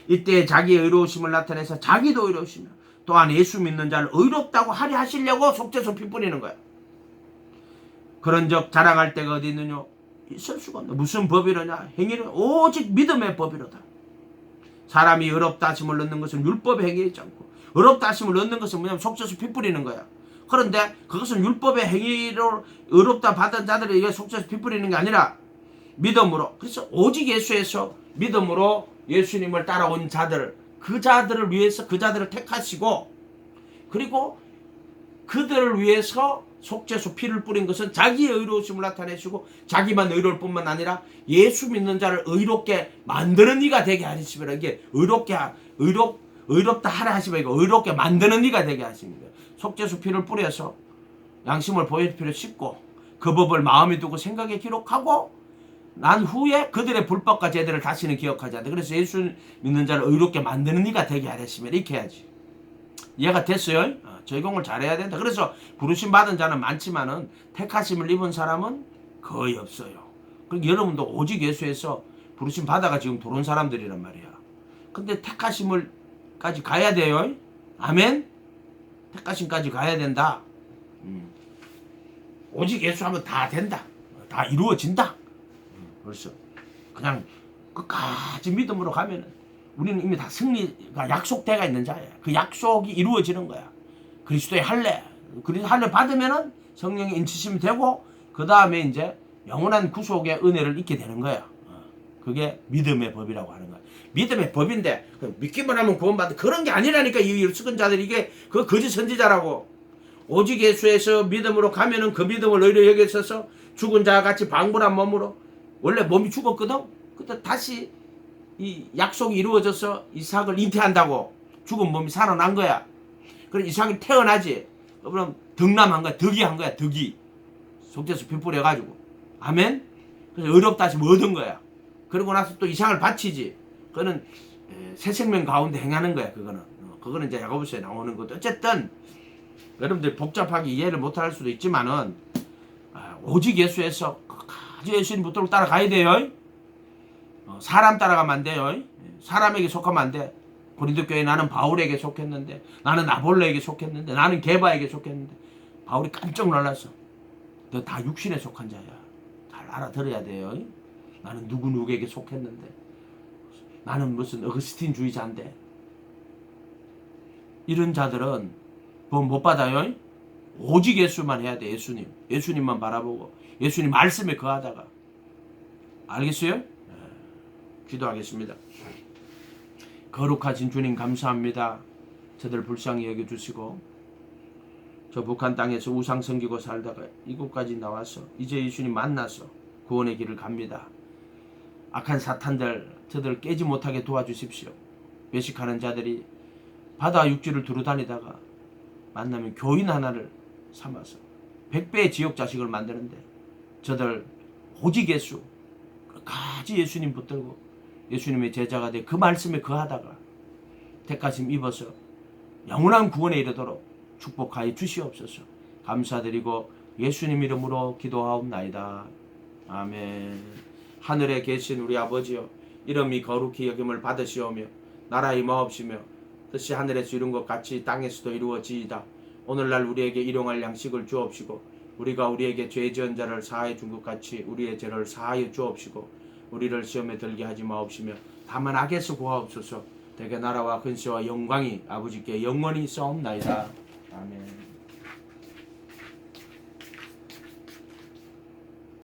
A: 이때 자기의 의로우심을 나타내서 자기도 의로우시며 또한 예수 믿는 자를 의롭다고 하려 하시려고 속죄소 피 뿌리는 거야. 그런즉 자랑할 때가 어디 있느냐? 있을 수가 없네. 무슨 법이로냐? 행위로 오직 믿음의 법이로다. 사람이 의롭다 하심을 얻는 것은 율법의 행위에 있지 않고 의롭다 하심을 얻는 것은 뭐냐면 속죄소 피 뿌리는 거야. 그런데 그것은 율법의 행위로 의롭다 받은 자들에 의해 속죄소 피 뿌리는 게 아니라 믿음으로. 그래서 오직 예수에서 믿음으로 예수님을 따라온 자들, 그 자들을 위해서 그 자들을 택하시고 그리고 그들을 위해서 속죄소 피를 뿌린 것은 자기의 의로우심을 나타내시고 자기만 의로울 뿐만 아니라 예수 믿는 자를 의롭게 만드는 이가 되게 하시면 이게 의롭다 하라 하시면 이거 의롭게 만드는 이가 되게 하십니다. 속죄소 피를 뿌려서 양심을 보일 필요 씻고 그 법을 마음에 두고 생각에 기록하고 난 후에 그들의 불법과 죄들을 다시는 기억하지 않는다. 그래서 예수 믿는 자를 의롭게 만드는 이가 되게 하시면 이렇게 해야지. 이해가 됐어요? 적용을 잘해야 된다. 그래서 부르심 받은 자는 많지만은 택하심을 입은 사람은 거의 없어요. 그러니까 여러분도 오직 예수에서 부르심 받아가 지금 들어온 사람들이란 말이야. 근데 택하심을까지 가야 돼요. 아멘? 택하심까지 가야 된다. 오직 예수 하면 다 된다. 다 이루어진다. 그렇죠. 그냥 끝까지 믿음으로 가면은 우리는 이미 다 승리가 약속되어 있는 자야. 그 약속이 이루어지는 거야. 그리스도의 할례. 그리스도 할례 받으면은 성령의 인치심이 되고 그 다음에 이제 영원한 구속의 은혜를 잊게 되는 거야. 그게 믿음의 법이라고 하는 거야. 믿음의 법인데 믿기만 하면 구원받는 그런 게 아니라니까. 이 유스근 자들이 이게 그 거짓 선지자라고. 오직 예수에서 믿음으로 가면은 그 믿음을 의로 여기셔서 죽은 자와 같이 방불한 몸으로 원래 몸이 죽었거든. 근데 다시 이 약속이 이루어져서 이삭을 잉태한다고 죽은 몸이 살아난 거야. 그럼 이삭이 태어나지. 그럼 덕남한 거야. 덕이한 거야. 덕이 속죄서 피 뿌려가지고. 아멘. 그래서 의롭다 하시면 얻은 거야. 그러고 나서 또 이삭을 바치지. 그거는 새 생명 가운데 행하는 거야. 그거는 이제 야고보서에 나오는 것도. 어쨌든 여러분들 복잡하게 이해를 못할 수도 있지만은 오직 예수에서 끝까지 예수님 붙들고 따라가야 돼요. 사람 따라가면 안 돼요. 사람에게 속하면 안 돼. 고린도 교회 나는 바울에게 속했는데, 나는 아볼로에게 속했는데, 나는 게바에게 속했는데, 바울이 깜짝 놀랐어. 너 다 육신에 속한 자야. 잘 알아들어야 돼요. 나는 누구에게 속했는데, 나는 무슨 어거스틴 주의자인데. 이런 자들은 뭐 못 받아요. 오직 예수만 해야 돼. 예수님만 바라보고 예수님 말씀에 거하다가. 알겠어요? 기도하겠습니다. 거룩하신 주님 감사합니다. 저들 불쌍히 여겨주시고 저 북한 땅에서 우상 섬기고 살다가 이곳까지 나와서 이제 예수님 만나서 구원의 길을 갑니다. 악한 사탄들 저들 깨지 못하게 도와주십시오. 외식하는 자들이 바다 육지를 두루다니다가 만나면 교인 하나를 삼아서 100배의 지옥 자식을 만드는데 저들 오직 예수 끝까지 예수님 붙들고 예수님의 제자가 돼 그 말씀에 거하다가 택하심 입어서 영원한 구원에 이르도록 축복하여 주시옵소서. 감사드리고 예수님 이름으로 기도하옵나이다. 아멘. 하늘에 계신 우리 아버지여, 이름이 거룩히 여김을 받으시오며 나라 임하옵시며 뜻이 하늘에서 이룬 것 같이 땅에서도 이루어지이다. 오늘날 우리에게 일용할 양식을 주옵시고 우리가 우리에게 죄 지은 자를 사하여 준 것 같이 우리의 죄를 사하여 주옵시고 우리를 시험에 들게 하지 마옵시며 다만 악에서 구하옵소서. 대개 나라와 근세와 영광이 아버지께 영원히 있사옵나이다. 아멘.